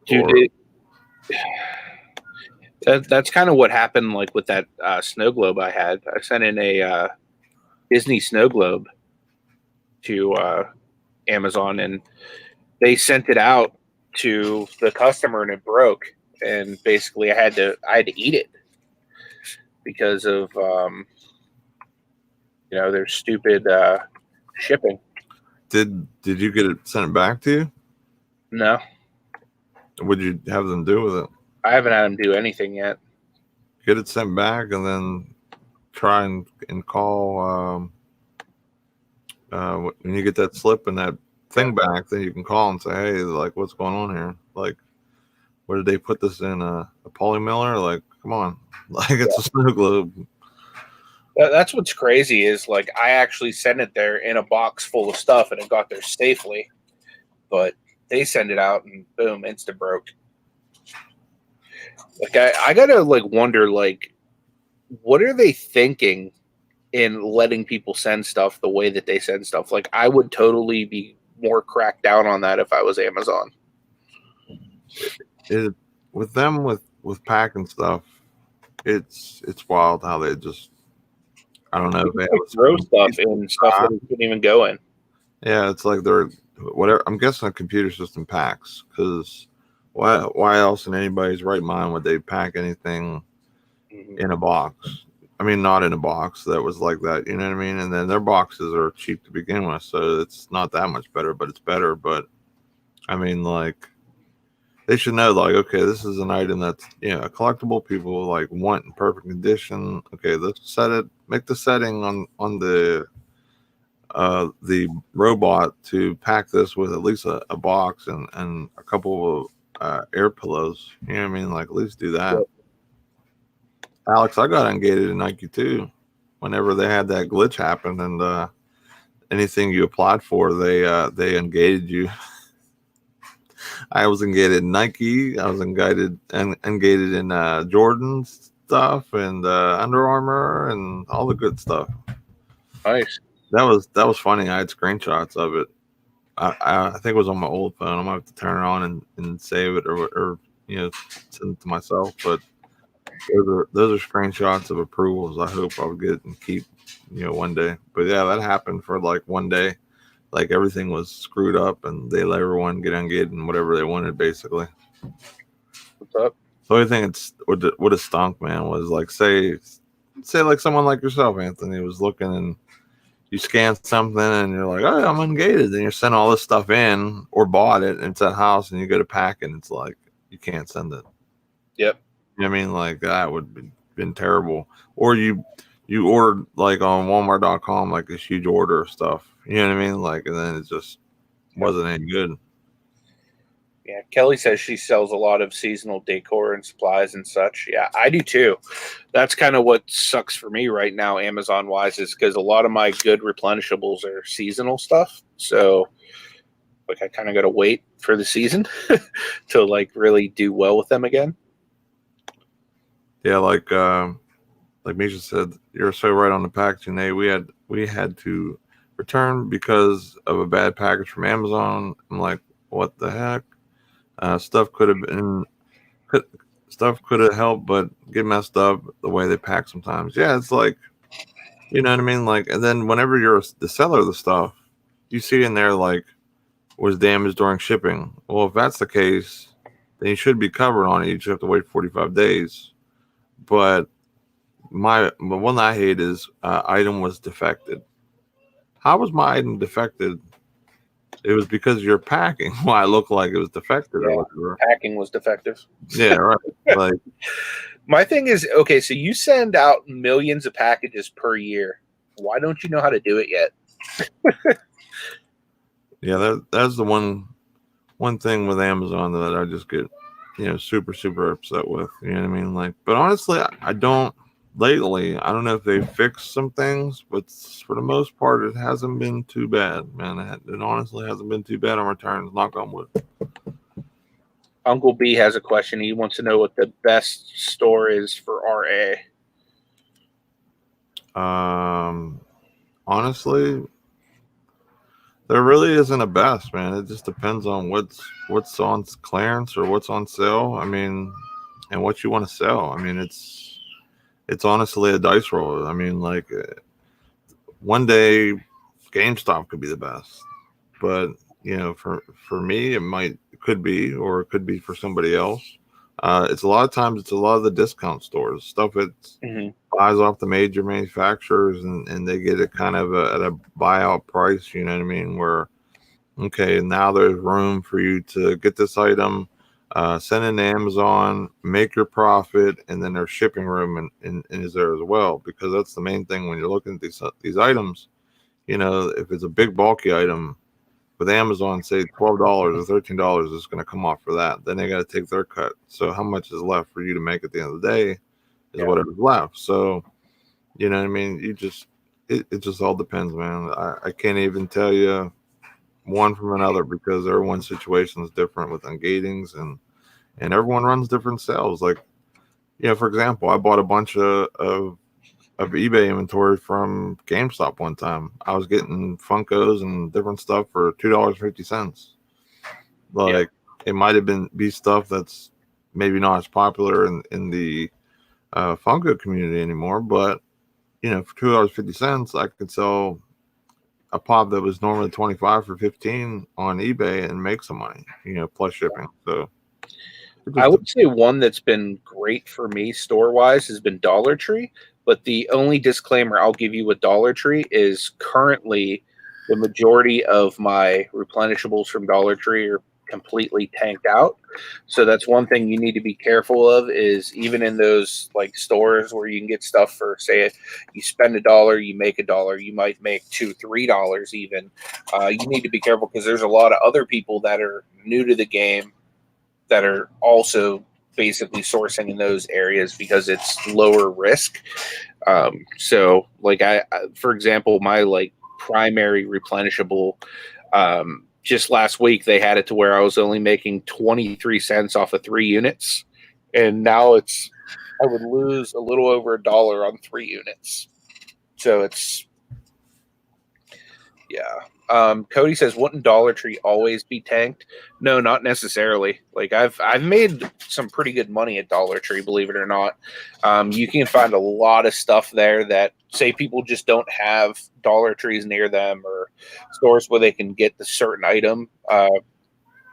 dude, that's kind of what happened. Like with that snow globe I had, I sent in a Disney snow globe to Amazon, and they sent it out to the customer, and it broke. And basically, I had to eat it because of their stupid shipping. Did you get it sent back to you? No. What'd you have them do with it? I haven't had them do anything yet. Get it sent back, and then try and call. When you get that slip and that thing back, then you can call and say, "Hey, like, what's going on here? Like, where did they put this in a poly miller? Like, come on, like it's a snow globe." That's what's crazy is like I actually sent it there in a box full of stuff, and it got there safely. But they send it out, and boom, insta broke. Like I gotta like wonder like, what are they thinking in letting people send stuff the way that they send stuff? Like I would totally be more cracked down on that if I was Amazon. With them with packing stuff, it's wild how they just, I don't know, they throw stuff in stuff that it couldn't even go in. Yeah, it's like they're whatever. I'm guessing a computer system packs, because why else in anybody's right mind would they pack anything in a box? I mean, not in a box that was like that, you know what I mean? And then their boxes are cheap to begin with, so it's not that much better, but it's better. But I mean, like, they should know, like, okay, this is an item that's a collectible. People like want in perfect condition. Okay, let's make the setting on the the robot to pack this with at least a box and a couple of air pillows. You know what I mean? Like, at least do that. Yep. Alex, I got ungated in Nike too. Whenever they had that glitch happen, and anything you applied for, they ungated you. I was ungated in Nike. I was ungated in Jordan stuff and Under Armour and all the good stuff. Nice. That was funny. I had screenshots of it. I think it was on my old phone. I might have to turn it on and save it or send it to myself. But those are screenshots of approvals. I hope I would get and keep one day. But yeah, that happened for like one day. Like, everything was screwed up and they let everyone get ungated and whatever they wanted, basically. What's up? The only thing would have stunk, man, was like say like someone like yourself, Anthony, was looking and you scan something and you're like, oh, I'm ungated. Then you're sending all this stuff in or bought it and it's at house and you go to pack and it's like, you can't send it. Yep. You know what I mean? Like, that would have been terrible. Or you ordered like on Walmart.com, like this huge order of stuff. You know what I mean? Like, and then it just wasn't any good. Yeah, Kelly says she sells a lot of seasonal decor and supplies and such. Yeah, I do too. That's kind of what sucks for me right now, Amazon-wise, is because a lot of my good replenishables are seasonal stuff. So, like, I kind of got to wait for the season to, like, really do well with them again. Yeah, like Misha said, you're so right on the packaging. We had to return because of a bad package from Amazon. I'm like, what the heck? Stuff could have helped, but get messed up the way they pack sometimes. Yeah, it's like, you know what I mean? Like, and then whenever you're the seller of the stuff, you see in there like was damaged during shipping. Well, if that's the case, then you should be covered on it. You just have to wait 45 days. But the one I hate is item was defected. How was my item defected? It was because you're packing. Why it looked like it was defective or whatever. Packing was defective. Yeah, right. Like, my thing is, okay, so you send out millions of packages per year. Why don't you know how to do it yet? Yeah, that's the one thing with Amazon that I just get, super, super upset with. You know what I mean? Like, but honestly, I don't. Lately, I don't know if they fixed some things, but for the most part, it hasn't been too bad, man. It honestly hasn't been too bad on returns. Knock on wood. Uncle B has a question. He wants to know what the best store is for RA. Honestly, there really isn't a best, man. It just depends on what's on clearance or what's on sale. I mean, and what you want to sell. I mean, it's honestly a dice roll. I mean, like, one day GameStop could be the best, but for me, it could be, or it could be for somebody else. It's a lot of times, it's a lot of the discount stores, stuff that buys off the major manufacturers and they get it kind of at a buyout price. You know what I mean? Where, okay, now there's room for you to get this item, send it to Amazon, make your profit, and then there's shipping room and is there as well, because that's the main thing when you're looking at these items. If it's a big bulky item with Amazon, say $12 or $13 is going to come off for that. Then they got to take their cut. So how much is left for you to make at the end of the day is whatever's left. So, you know what I mean? It just all depends, man. I can't even tell you one from another because everyone's situation is different with ungatings and everyone runs different sales. Like, for example, I bought a bunch of eBay inventory from GameStop one time. I was getting Funkos and different stuff for $2.50. Like, it might have be stuff that's maybe not as popular in the Funko community anymore, but for $2.50, I could sell a pop that was normally 25 for 15 on eBay and make some money, plus shipping. So I would say one that's been great for me store-wise has been Dollar Tree, but the only disclaimer I'll give you with Dollar Tree is currently the majority of my replenishables from Dollar Tree are completely tanked out. So that's one thing you need to be careful of, is even in those like stores where you can get stuff for, say, you spend $1, you make $1, you might make $2, $3 even. You need to be careful because there's a lot of other people that are new to the game that are also basically sourcing in those areas because it's lower risk. So like I, for example, my like primary replenishable, just last week they had it to where I was only making 23 cents off of 3 units, and now it's, I would lose a little over $1 on 3 units. So it's, yeah. Cody says, wouldn't Dollar Tree always be tanked? No, not necessarily. Like I've made some pretty good money at Dollar Tree, believe it or not. You can find a lot of stuff there that, say, people just don't have Dollar Trees near them, or stores where they can get the certain item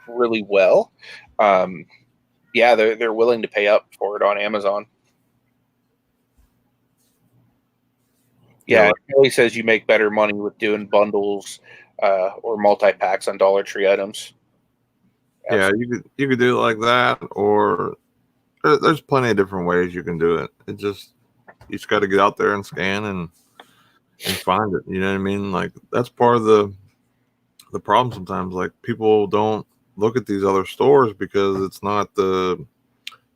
really well. Yeah, they're willing to pay up for it on Amazon. Yeah, Kelly says you make better money with doing bundles or multi-packs on Dollar Tree items. Absolutely. Yeah, you could do it like that, or there's plenty of different ways you can do it. It just, you just got to get out there and scan and find it. You know what I mean? Like that's part of the problem sometimes. Like people don't look at these other stores because it's not the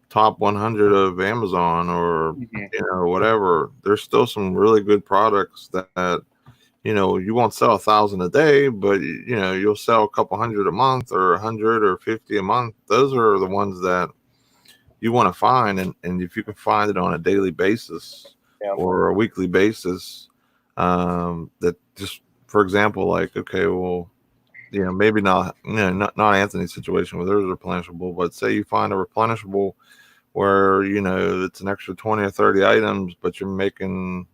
top 100 of Amazon or you know, whatever. There's still some really good products that you know, you won't sell 1,000 a day, but you know, you'll sell a couple hundred a month, or 100 or 50 a month. Those are the ones that you want to find, and if you can find it on a daily basis or a weekly basis, that just, for example, like, okay, well, you know, maybe not, you know, not Anthony's situation where there's a replenishable, but say you find a replenishable where, you know, it's an extra 20 or 30 items, but you're making,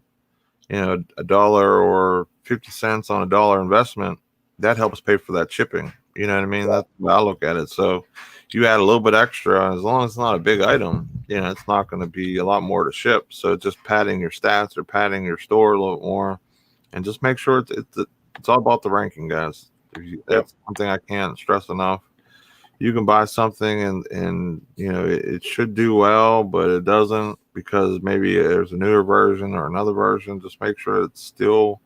you know, $1 or 50 cents on $1 investment, that helps pay for that shipping. You know what I mean? That's the way I look at it. So you add a little bit extra, as long as it's not a big item, you know, it's not going to be a lot more to ship. So just padding your stats or padding your store a little more, and just make sure it's all about the ranking, guys. That's something I can't stress enough. You can buy something and you know, it should do well, but it doesn't because maybe there's a newer version or another version. Just make sure it's still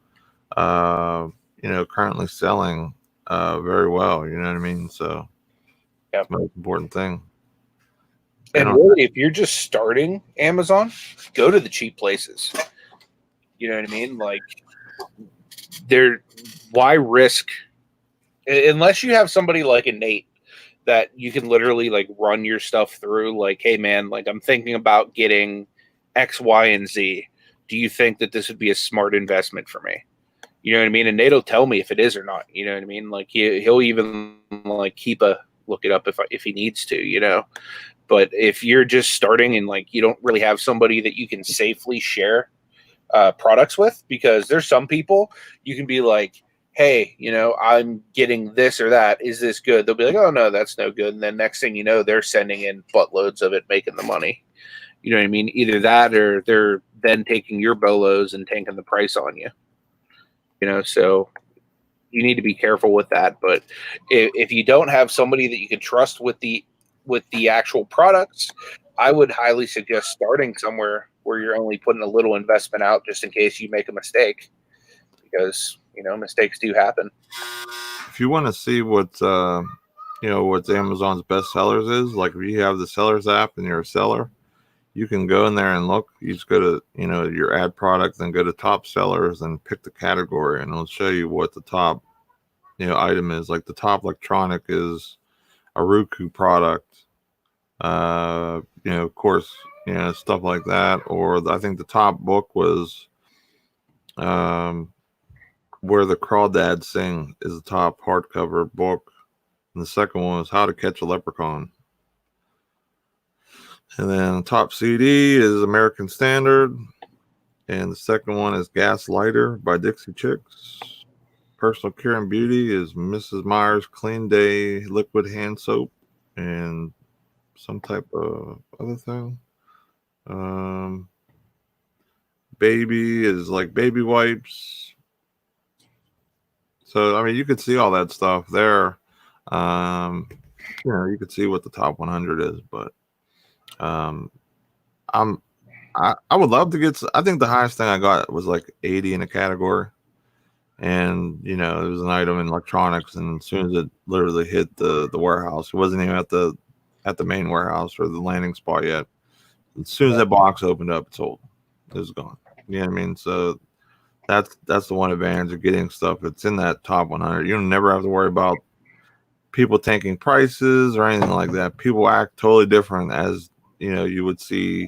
you know, currently selling very well. You know what I mean? So that's the most important thing. And really, if you're just starting Amazon, go to the cheap places. You know what I mean? Like, why risk, unless you have somebody like a Nate that you can literally like run your stuff through, like, hey man, like I'm thinking about getting X, Y, and Z. Do you think that this would be a smart investment for me? You know what I mean? And Nate'll tell me if it is or not. You know what I mean? Like he'll even like look it up if he needs to, you know. But if you're just starting and like you don't really have somebody that you can safely share products with, because there's some people you can be like, hey, you know, I'm getting this or that. Is this good? They'll be like, oh no, that's no good. And then next thing you know, they're sending in buttloads of it, making the money. You know what I mean? Either that or they're then taking your bolos and tanking the price on you. You know, so you need to be careful with that. But if you don't have somebody that you can trust with the actual products, I would highly suggest starting somewhere where you're only putting a little investment out just in case you make a mistake, because you know, mistakes do happen. If you want to see what you know, what Amazon's best sellers is, like if you have the sellers app and you're a seller, you can go in there and look. You just go to, you know, your ad product, then go to top sellers and pick the category, and it'll show you what the top, you know, item is. Like the top electronic is a Roku product, you know, of course, you know, stuff like that. Or I think the top book was Where the Crawdads Sing is the top hardcover book, and the second one is How to Catch a Leprechaun. And then top CD is American Standard. And the second one is Gaslighter by Dixie Chicks. Personal Care and Beauty is Mrs. Meyer's Clean Day Liquid Hand Soap and some type of other thing. Baby is like baby wipes. So, I mean, you could see all that stuff there. you could see what the top 100 is, but I would love to get. I think the highest thing I got was like 80 in a category, and it was an item in electronics, and as soon as it literally hit the warehouse, it wasn't even at the main warehouse or the landing spot yet. As soon as that box opened up, it sold. It was gone. You know what I mean? So that's the one advantage of getting stuff. It's in that top 100. You don't never have to worry about people tanking prices or anything like that. People act totally different as you would see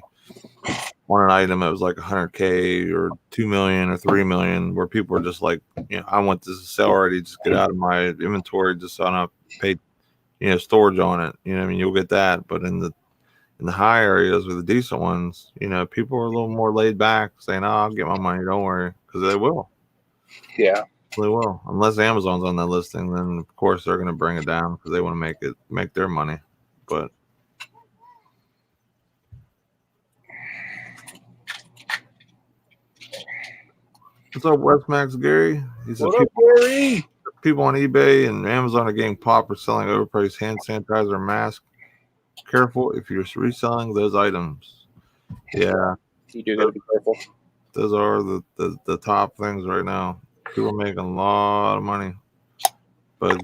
on an item that was like 100K or 2 million or 3 million, where people are just like, I want this to sell already, just get out of my inventory, just so I don't have to pay storage on it. I mean, you'll get that, but in the high areas or the decent ones, people are a little more laid back, saying, "Oh, I'll get my money, don't worry," because they will. Yeah, they will. Unless Amazon's on that listing, then of course they're going to bring it down because they want to make their money. But what's up, West Max Gary? He said, what up, Gary? People on eBay and Amazon are getting popped for selling overpriced hand sanitizer and mask. Careful if you're reselling those items. Yeah, You do got to be careful. those are the top things right now. People are making a lot of money, but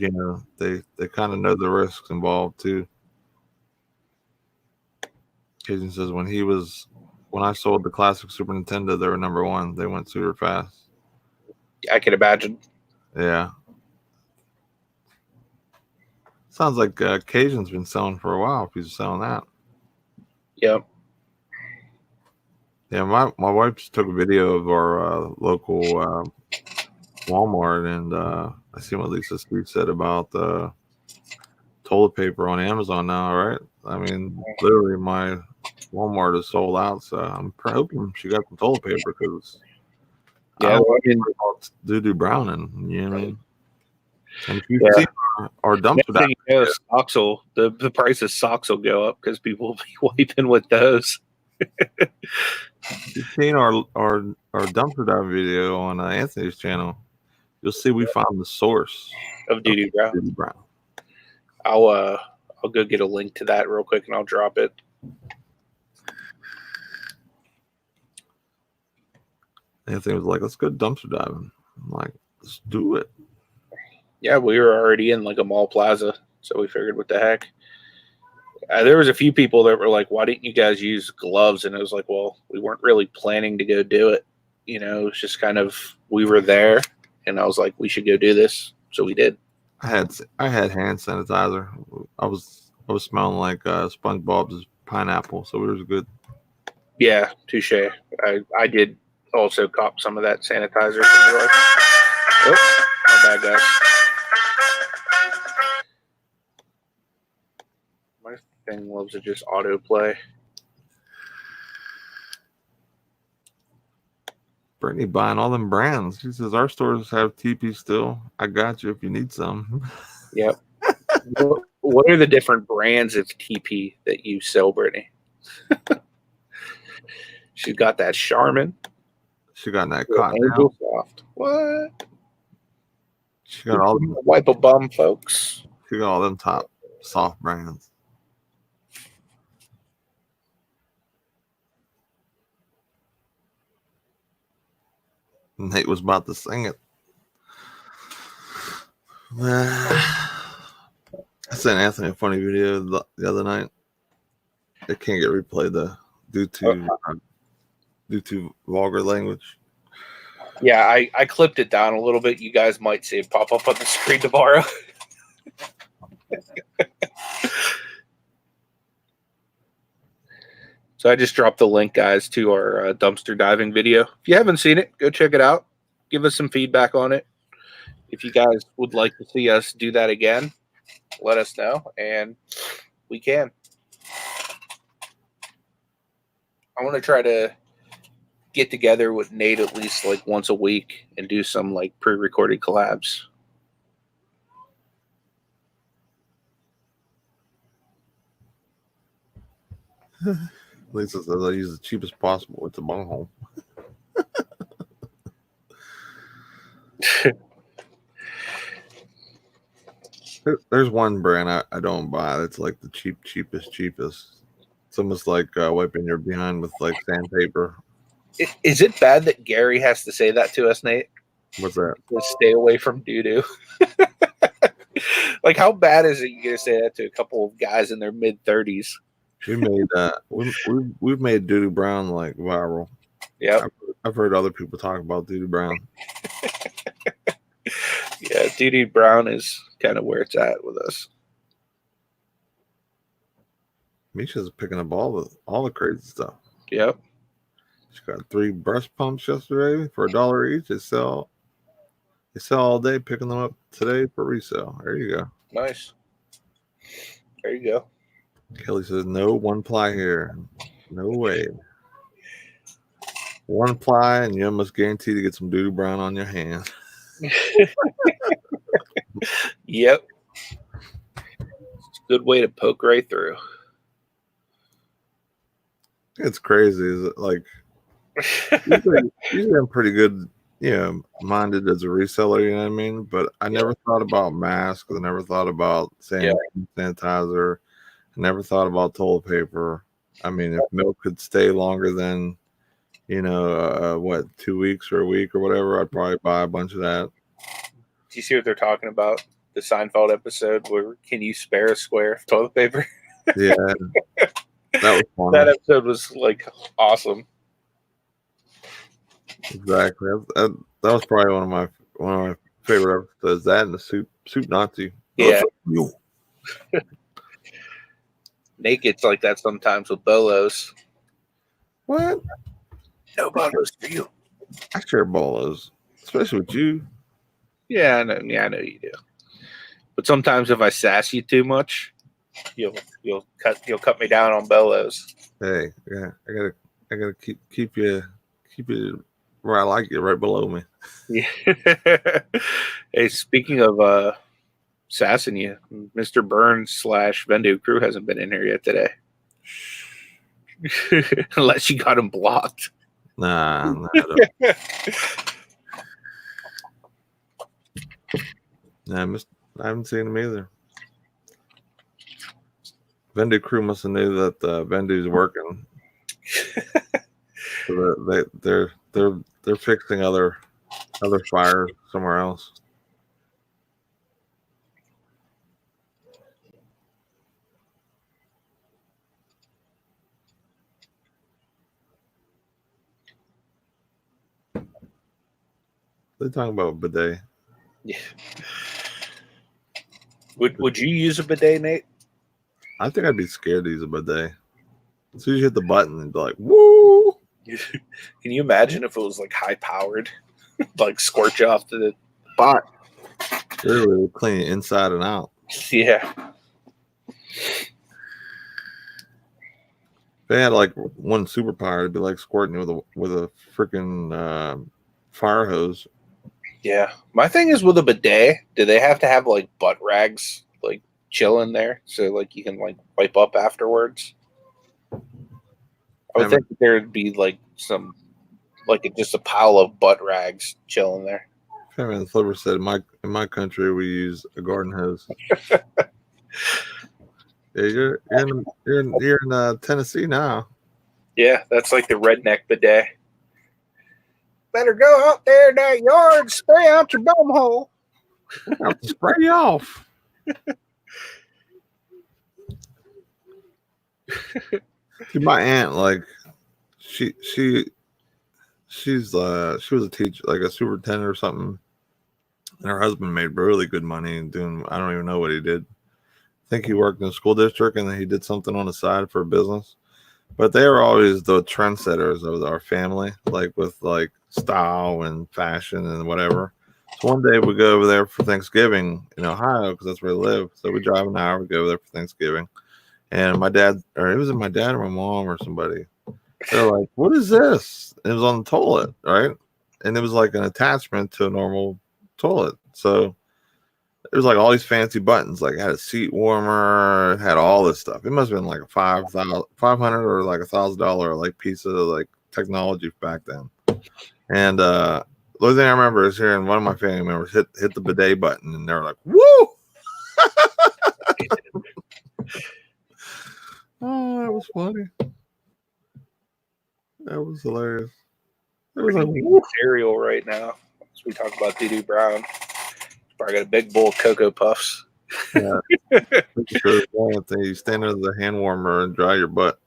they kind of know the risks involved too. Cajun says when I sold the classic Super Nintendo, they were number one. They went super fast. I can imagine. Yeah. Sounds like Cajun's been selling for a while if he's selling that. Yep. Yeah, my wife just took a video of our local Walmart, and I see what Lisa Street said about toilet paper on Amazon now, right? I mean, literally my Walmart is sold out, so I'm hoping she got some toilet paper because I don't want doo-doo browning, you know what I mean? And if you see our dumpster thing socks the price of socks will go up because people will be wiping with those. You've seen our dumpster dive video on Anthony's channel. You'll see we found the source of doo-doo brown. I'll go get a link to that real quick and I'll drop it. Anthony was like, "Let's go dumpster diving." I'm like, "Let's do it." Yeah, we were already in like a mall plaza, so we figured, what the heck. There was a few people that were like, "Why didn't you guys use gloves?" And it was like, well, we weren't really planning to go do it. It was just kind of, we were there, and I was like, we should go do this, so we did. I had hand sanitizer. I was smelling like SpongeBob's pineapple, so it was good. Yeah, touche. I did also cop some of that sanitizer from yours. Oh, my bad, guys. My thing loves to just autoplay. Brittany buying all them brands. She says, our stores have TP still. I got you if you need some. Yep. What are the different brands of TP that you sell, Brittany? She's got that Charmin. She got that Cotton Soft. What? She got all them wipe a bum, folks. She got all them top soft brands. Nate was about to sing it. I sent Anthony a funny video the other night. It can't get replayed due to vulgar language. Yeah, I clipped it down a little bit. You guys might see it pop up on the screen tomorrow. So I just dropped the link, guys, to our dumpster diving video. If you haven't seen it, go check it out. Give us some feedback on it. If you guys would like to see us do that again, let us know, and we can. I want to try to get together with Nate at least like once a week and do some like pre-recorded collabs. Lisa says I use the cheapest possible with the bunghole. There's one brand I don't buy. That's like the cheapest. It's almost like wiping your behind with like sandpaper. Is it bad that Gary has to say that to us, Nate? What's that? Just stay away from doo-doo. Like, how bad is it you're going to say that to a couple of guys in their mid-30s? We made we've made Doo Doo Brown like viral. Yeah, I've heard other people talk about Doo Doo Brown. Yeah, Doo-Doo Brown is kind of where it's at with us. Misha's picking up all the crazy stuff. Yep. She got 3 breast pumps yesterday for $1 each. They sell all day, picking them up today for resale. There you go. Nice. There you go. Kelly says, no 1-ply here. No way. 1-ply, and you're almost guaranteed to get some Doo Doo Brown on your hand. Yep. It's a good way to poke right through. It's crazy. Is it like usually I'm pretty good, minded as a reseller, you know what I mean? But I never thought about masks. I never thought about sanitizer. I never thought about toilet paper. I mean, if milk could stay longer than, 2 weeks or a week or whatever, I'd probably buy a bunch of that. Do you see what they're talking about? The Seinfeld episode where can you spare a square of toilet paper? Yeah. That was fun. That episode was like awesome. Exactly. That was probably one of my favorite episodes. That and the soup Nazi. Yeah. Naked's like that sometimes with bolos. What? No bolos for you. I share bolos, especially with you. Yeah, I know. Yeah, I know you do. But sometimes if I sass you too much, you'll cut me down on bolos. Hey, yeah, I gotta keep you where I like you, right below me. Yeah. Hey, speaking of sassing you, Mr. Burns / Vendu Crew hasn't been in here yet today. Unless you got him blocked. Nah, I don't. Nah, I haven't seen him either. Vendu Crew must have knew that Vendu's working. So they're fixing other fires somewhere else. They're talking about bidet. Yeah. Would you use a bidet, Nate? I think I'd be scared to use a bidet. As soon as you hit the button, it'd be like, woo! Can you imagine if it was like high powered, like scorch off to the pot? Really clean it inside and out. Yeah. If they had like one superpower, it'd be like squirting with a freaking fire hose. Yeah. My thing is with a bidet, do they have to have like butt rags like chill in there so like you can like wipe up afterwards? I would think that there'd be like some just a pile of butt rags chilling there. Family the Flipper said, in my country we use a garden hose. Yeah, you're in Tennessee now. Yeah, that's like the redneck bidet. Better go out there in that yard, spray out your bum hole. I'll spray you off. See, my aunt, like, she was a teacher, like a superintendent or something, and her husband made really good money and doing, I don't even know what he did. I think he worked in a school district and then he did something on the side for a business. But they were always the trendsetters of our family, like with like style and fashion and whatever. So one day we go over there for Thanksgiving in Ohio because that's where they live. So we drive an hour, we go over there for Thanksgiving. And my dad, or it was my dad or my mom or somebody, they're like, what is this? And it was on the toilet, right? And it was like an attachment to a normal toilet. So it was like all these fancy buttons, like it had a seat warmer, it had all this stuff. It must have been like a $500 or like $1,000 like piece of like technology back then. And the only thing I remember is hearing one of my family members hit the bidet button, and they were like, "Woo!" Oh, that was funny. That was hilarious. It was like cereal right now. As we talk about Doo Brown. Probably got a big bowl of Cocoa Puffs. yeah. Sure, one thing you stand under the hand warmer and dry your butt.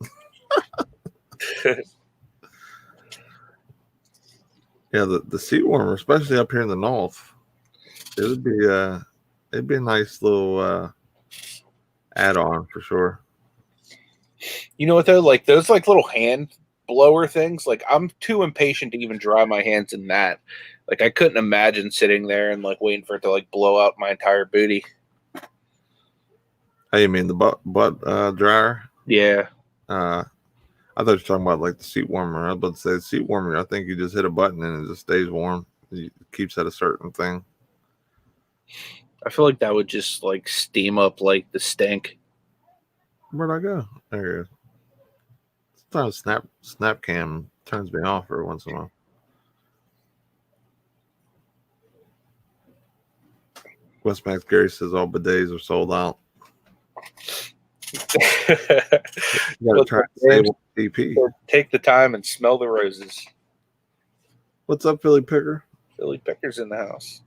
Yeah, the seat warmer, especially up here in the north, it'd be a nice little add-on for sure. You know what though? Like those like little hand blower things, like I'm too impatient to even dry my hands in that. Like I couldn't imagine sitting there and like waiting for it to like blow out my entire booty. Hey, you mean the butt dryer? Yeah. I thought you were talking about like the seat warmer. I was about to say the seat warmer. I think you just hit a button and it just stays warm. It keeps at a certain thing. I feel like that would just like steam up like the stink. Where'd I go? There it is. Sometimes Snapcam turns me off every once in a while. Westmax Gary says all bidets are sold out. You gotta try to save DP. Take the time and smell the roses. What's up, Philly Picker? Philly Picker's in the house.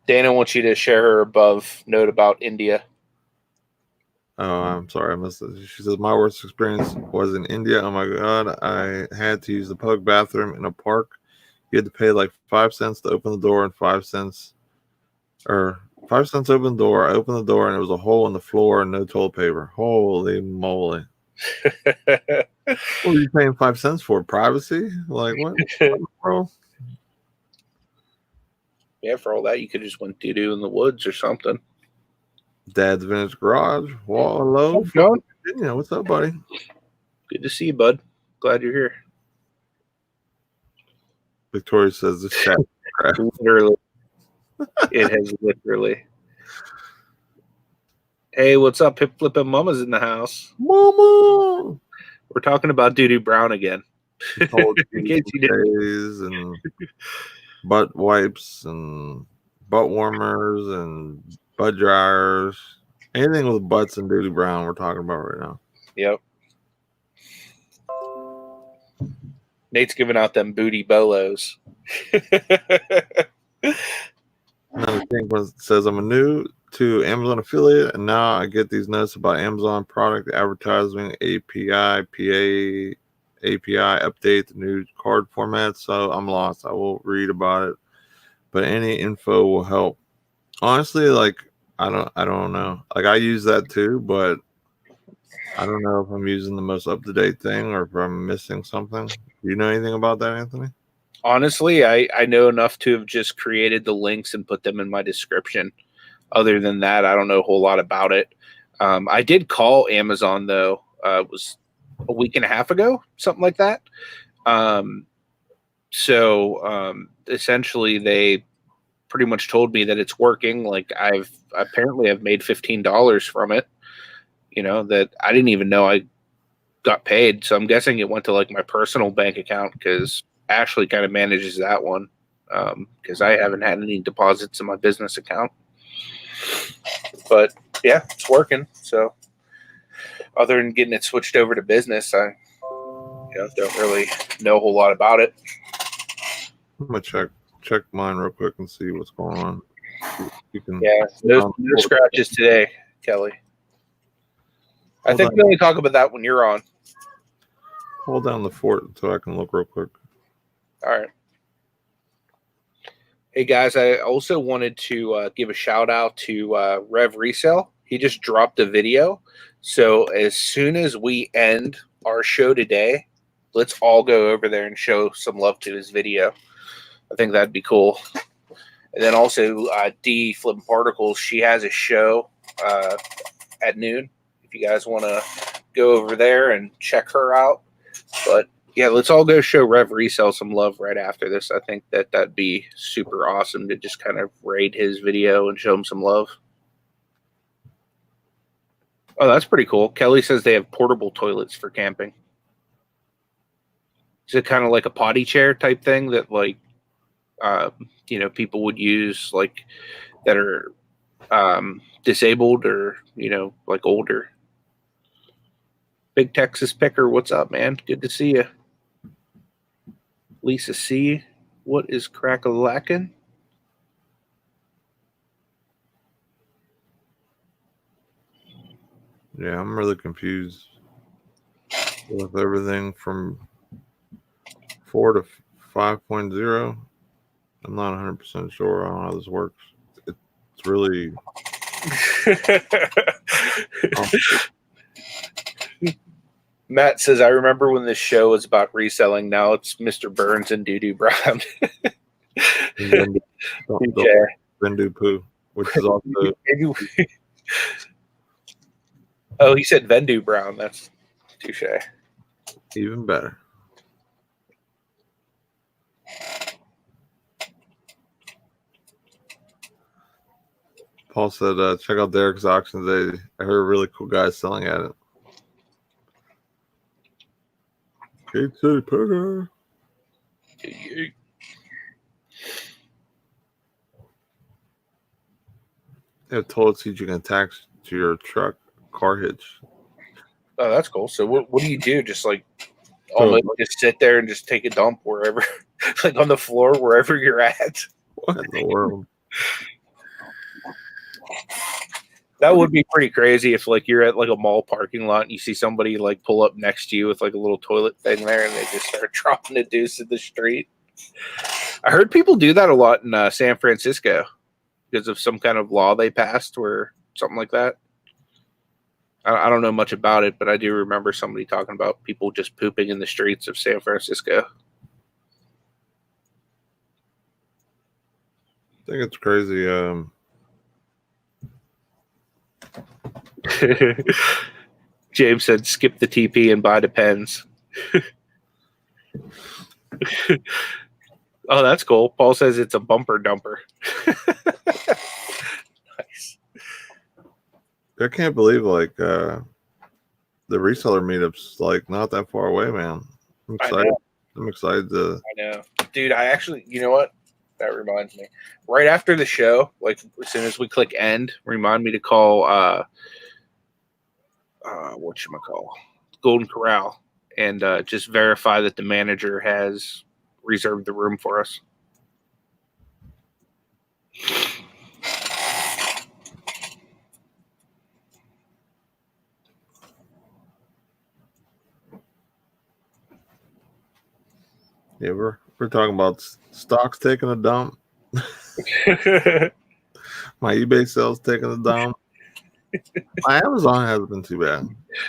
Dana wants you to share her above note about India. Oh, I'm sorry, I missed it. She says my worst experience was in India. Oh my god, I had to use the public bathroom in a park. You had to pay like 5 cents to open the door and 5 cents, or 5 cents open the door. I opened the door and it was a hole in the floor and no toilet paper. Holy moly! What are you paying 5 cents for? Privacy? Like what, bro? Yeah, for all that, you could just went doo-doo in the woods or something. Dad's Vintage Garage. Wall hello. John. Virginia. What's up, buddy? Good to see you, bud. Glad you're here. Victoria says this chat. Literally. It has literally. Hey, what's up? Hip flipping mama's in the house. Mama! We're talking about Doo Brown again. In case you didn't. And butt wipes and butt warmers and butt dryers. Anything with butts and Doo Brown we're talking about right now. Yep. Nate's giving out them booty bolos. Another thing says I'm a new to Amazon affiliate, and now I get these notes about Amazon product advertising, API, update, the new card format. So I'm lost. I will read about it, but any info will help. Honestly, like I don't know. Like I use that too, but I don't know if I'm using the most up-to-date thing or if I'm missing something. Do you know anything about that, Anthony? Honestly, I know enough to have just created the links and put them in my description. Other than that, I don't know a whole lot about it. I did call Amazon, though. It was a week and a half ago, something like that. Essentially, they pretty much told me that it's working. Like I've made $15 from it. You know, that I didn't even know I got paid. So I'm guessing it went to like my personal bank account because Ashley kind of manages that one. Because I haven't had any deposits in my business account. But yeah, it's working. So other than getting it switched over to business, I don't really know a whole lot about it. I'm gonna check mine real quick and see what's going on. You can no scratches today, Kelly. I think we only talk about that when you're on. Hold down the fort so I can look real quick. All right. Hey guys, I also wanted to give a shout out to Rev Resell. He just dropped a video. So as soon as we end our show today, let's all go over there and show some love to his video. I think that'd be cool. And then also D Flipping Particles, she has a show at noon. If you guys want to go over there and check her out. But yeah, let's all go show Rev Resell some love right after this. I think that'd be super awesome to just kind of raid his video and show him some love. Oh, that's pretty cool. Kelly says they have portable toilets for camping. Is it kind of like a potty chair type thing that like people would use, like, that are disabled or, like older. Big Texas Picker, what's up, man? Good to see you. Lisa C, what is crack-a-lackin'? Yeah, I'm really confused with everything from 4 to 5.0. I'm not 100% sure on how this works. It's really... Matt says, I remember when this show was about reselling. Now it's Mr. Burns and Doo-Doo Brown. Vendu Poo, which is also... Oh, he said Vendu Brown. That's touche. Even better. Paul said, check out Derek's auction today. I heard really cool guys selling at it. Gate City Picker. They have toilet seats you can attach to your truck car hitch. Oh, that's cool. So what do you do? Just like almost just sit there and just take a dump wherever, like on the floor, wherever you're at. What in the world? That would be pretty crazy if, like, you're at like a mall parking lot and you see somebody like pull up next to you with like a little toilet thing there, and they just start dropping a deuce in the street. I heard people do that a lot in San Francisco because of some kind of law they passed or something like that. I don't know much about it, but I do remember somebody talking about people just pooping in the streets of San Francisco. I think it's crazy. James said, skip the TP and buy the pens. Oh, that's cool. Paul says it's a bumper dumper. Nice. I can't believe, like, the reseller meetup's like not that far away, man. I'm excited. I'm excited to... I know. Dude, I actually, you know what? That reminds me. Right after the show, like as soon as we click end, remind me to call whatchamacall, Golden Corral, and just verify that the manager has reserved the room for us. Yeah, we're talking about stocks taking a dump. My eBay sales taking a dump. My Amazon hasn't been too bad.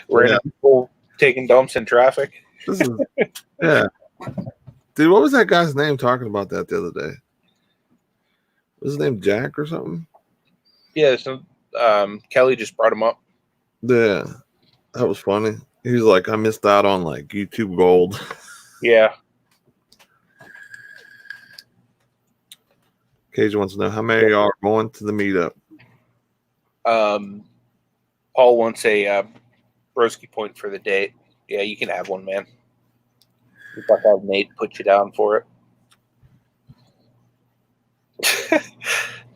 Random people taking dumps in traffic. This is, yeah. Dude, what was that guy's name talking about that the other day? Was his name Jack or something? Yeah, so Kelly just brought him up. Yeah, that was funny. He was like, I missed out on like YouTube Gold. Yeah. Cage wants to know how many of y'all are going to the meetup. Paul wants a broski point for the date. Yeah, you can have one, man. If I have Nate put you down for it.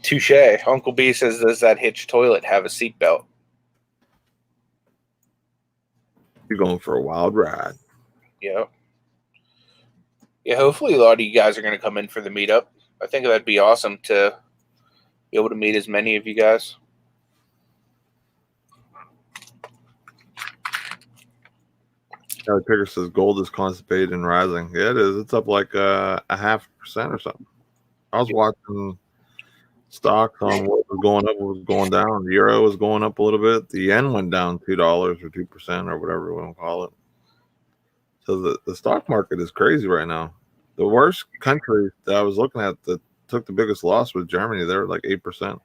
Touche. Uncle B says, does that hitch toilet have a seatbelt? You're going for a wild ride. Yeah. Yeah, hopefully a lot of you guys are going to come in for the meetup. I think that'd be awesome to be able to meet as many of you guys. Kelly Picker says gold is constipated and rising. Yeah, it is. It's up like 0.5% or something. I was watching stocks on what was going up, what was going down. The euro was going up a little bit. The yen went down $2 or 2% or whatever you want to call it. So the stock market is crazy right now. The worst country that I was looking at that took the biggest loss was Germany. They're like 8%.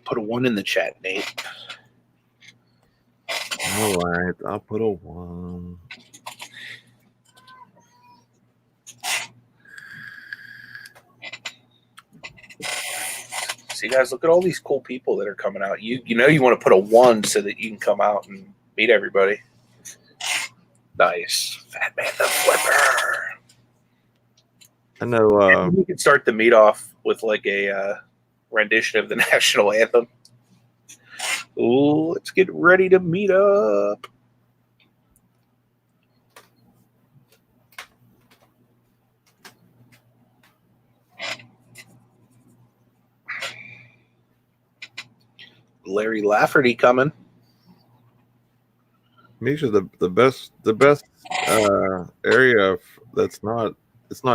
Put a 1 in the chat, Nate. All right, I'll put a 1. See, guys, look at all these cool people that are coming out. You know you want to put a 1 so that you can come out and meet everybody. Nice. Fat Man the Flipper. I know. We could start the meet off with like a rendition of the national anthem. Ooh, let's get ready to meet up. Larry Lafferty coming. Misha, the best area that's not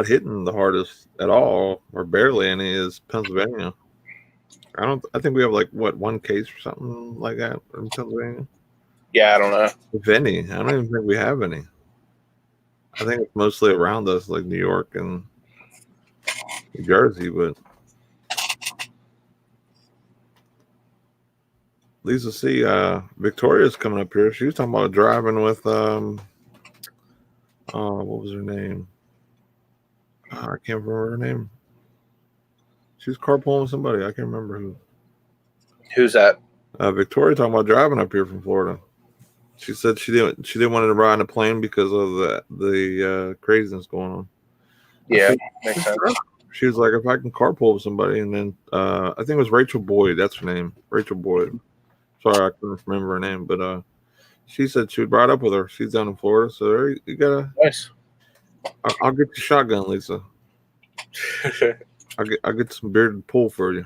hitting the hardest at all or barely any is Pennsylvania. I think we have like what, one case or something like that in Pennsylvania. Yeah, I don't know. If any, I don't even think we have any. I think it's mostly around us, like New York and New Jersey, but Lisa C. Victoria's coming up here. She was talking about driving with what was her name? I can't remember her name. She was carpooling with somebody. I can't remember who. Who's that? Victoria talking about driving up here from Florida. She said she didn't want to ride on a plane because of the craziness going on. Yeah, makes sense. She was like, if I can carpool with somebody, and then I think it was Rachel Boyd. That's her name, Rachel Boyd. Sorry, I couldn't remember her name, but she said she would ride up with her. She's down in Florida, so you gotta. Nice. I'll get you shotgun, Lisa. I'll get some bearded pool for you.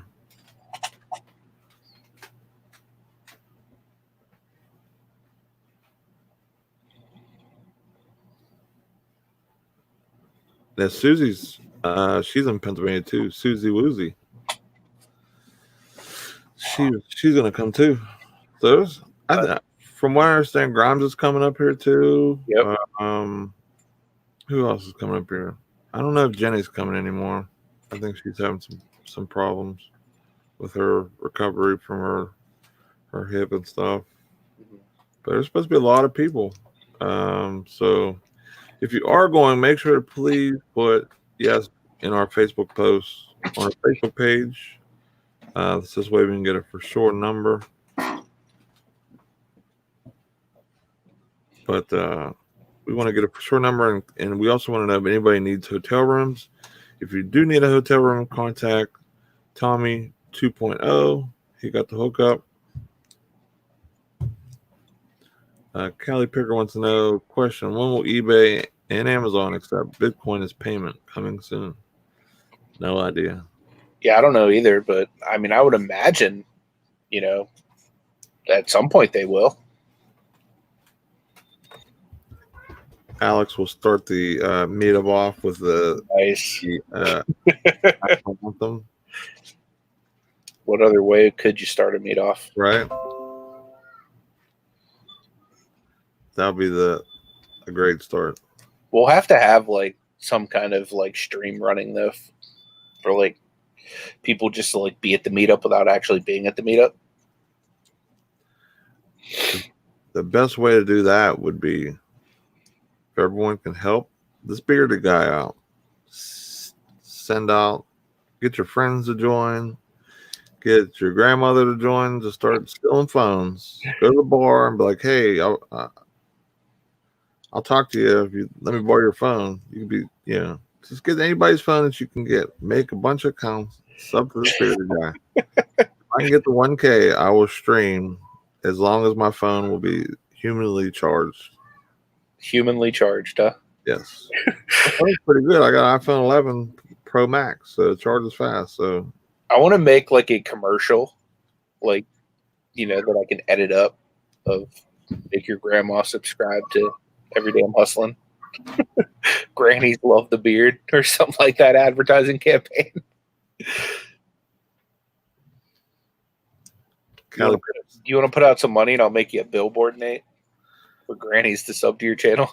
Now Susie's she's in Pennsylvania too. Susie Woozy. She's gonna come too. So from what I understand, Grimes is coming up here too. Yep. Who else is coming up here? I don't know if Jenny's coming anymore. I think she's having some problems with her recovery from her hip and stuff. But there's supposed to be a lot of people. So if you are going, make sure to please put yes in our Facebook post on our Facebook page. This way we can get a for sure number. But we want to get a for sure number, and we also want to know if anybody needs hotel rooms. If you do need a hotel room, contact Tommy 2.0. He got the hookup. Callie Picker wants to know, question, when will eBay and Amazon accept Bitcoin as payment? Coming soon. No idea. Yeah, I don't know either, but I mean, I would imagine, at some point they will. Alex will start the meetup off with the nice. Anthem. What other way could you start a meet off? Right. That'll be a great start. We'll have to have like some kind of like stream running though, for like people just to like be at the meetup without actually being at the meetup. The best way to do that would be if everyone can help this bearded guy out. Send out, get your friends to join, get your grandmother to join, to start stealing phones. Go to the bar and be like, hey, I'll talk to you if you let me borrow your phone. You can be, just get anybody's phone that you can get. Make a bunch of accounts. Sub to the bearded guy. If I can get the 1K, I will stream as long as my phone will be humanly charged. Humanly charged, huh? Yes. That's pretty good. I got an iPhone 11 Pro Max, so it charges fast. So I want to make like a commercial, like, that I can edit up of make your grandma subscribe to Every Day I'm Hustling. Grannies love the beard or something like that advertising campaign. You want to put out some money and I'll make you a billboard, Nate, for grannies to sub to your channel?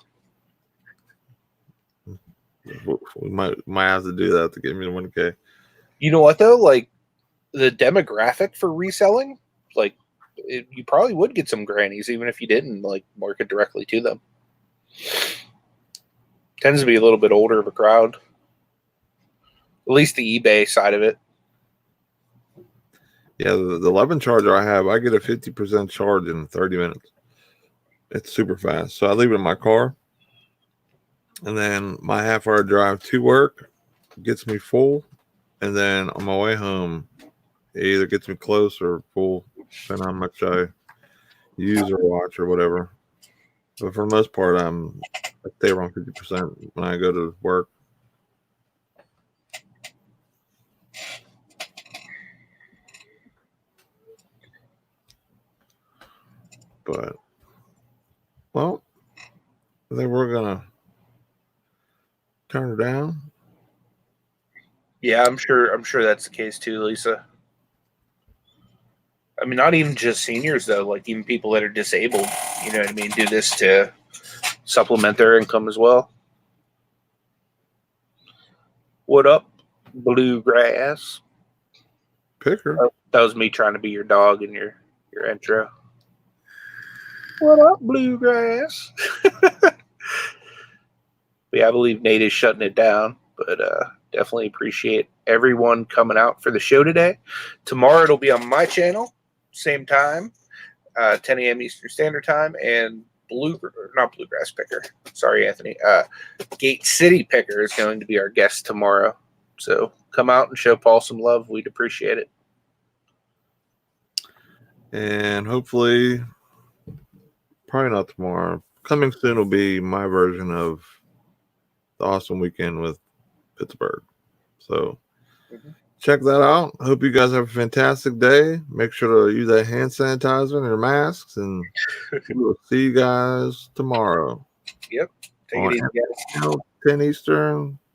We might have to do that to get me to 1K. You know what though? Like the demographic for reselling, like you probably would get some grannies even if you didn't like market directly to them. Tends to be a little bit older of a crowd. At least the eBay side of it. Yeah, the 11 charger I have, I get a 50% charge in 30 minutes. It's super fast. So I leave it in my car. And then my half-hour drive to work, gets me full, and then on my way home, it either gets me close or full, depending on how much I use or watch or whatever. But for the most part, I stay around 50% when I go to work. But, well, I think we're gonna turn her down. Yeah, I'm sure that's the case too, Lisa. I mean, not even just seniors though, like even people that are disabled, you know what I mean, do this to supplement their income as well. What up, Bluegrass? Picker. That was me trying to be your dog in your intro. What up, Bluegrass? Yeah, I believe Nate is shutting it down, but definitely appreciate everyone coming out for the show today. Tomorrow it'll be on my channel, same time, 10 a.m. Eastern Standard Time, and not Bluegrass Picker. Sorry, Anthony. Gate City Picker is going to be our guest tomorrow. So come out and show Paul some love. We'd appreciate it. And hopefully, probably not tomorrow. Coming soon will be my version of the awesome weekend with Pittsburgh. So check that out. Hope you guys have a fantastic day. Make sure to use that hand sanitizer and your masks, and we'll see you guys tomorrow. Yep. Take it easy, guys. 10 Eastern,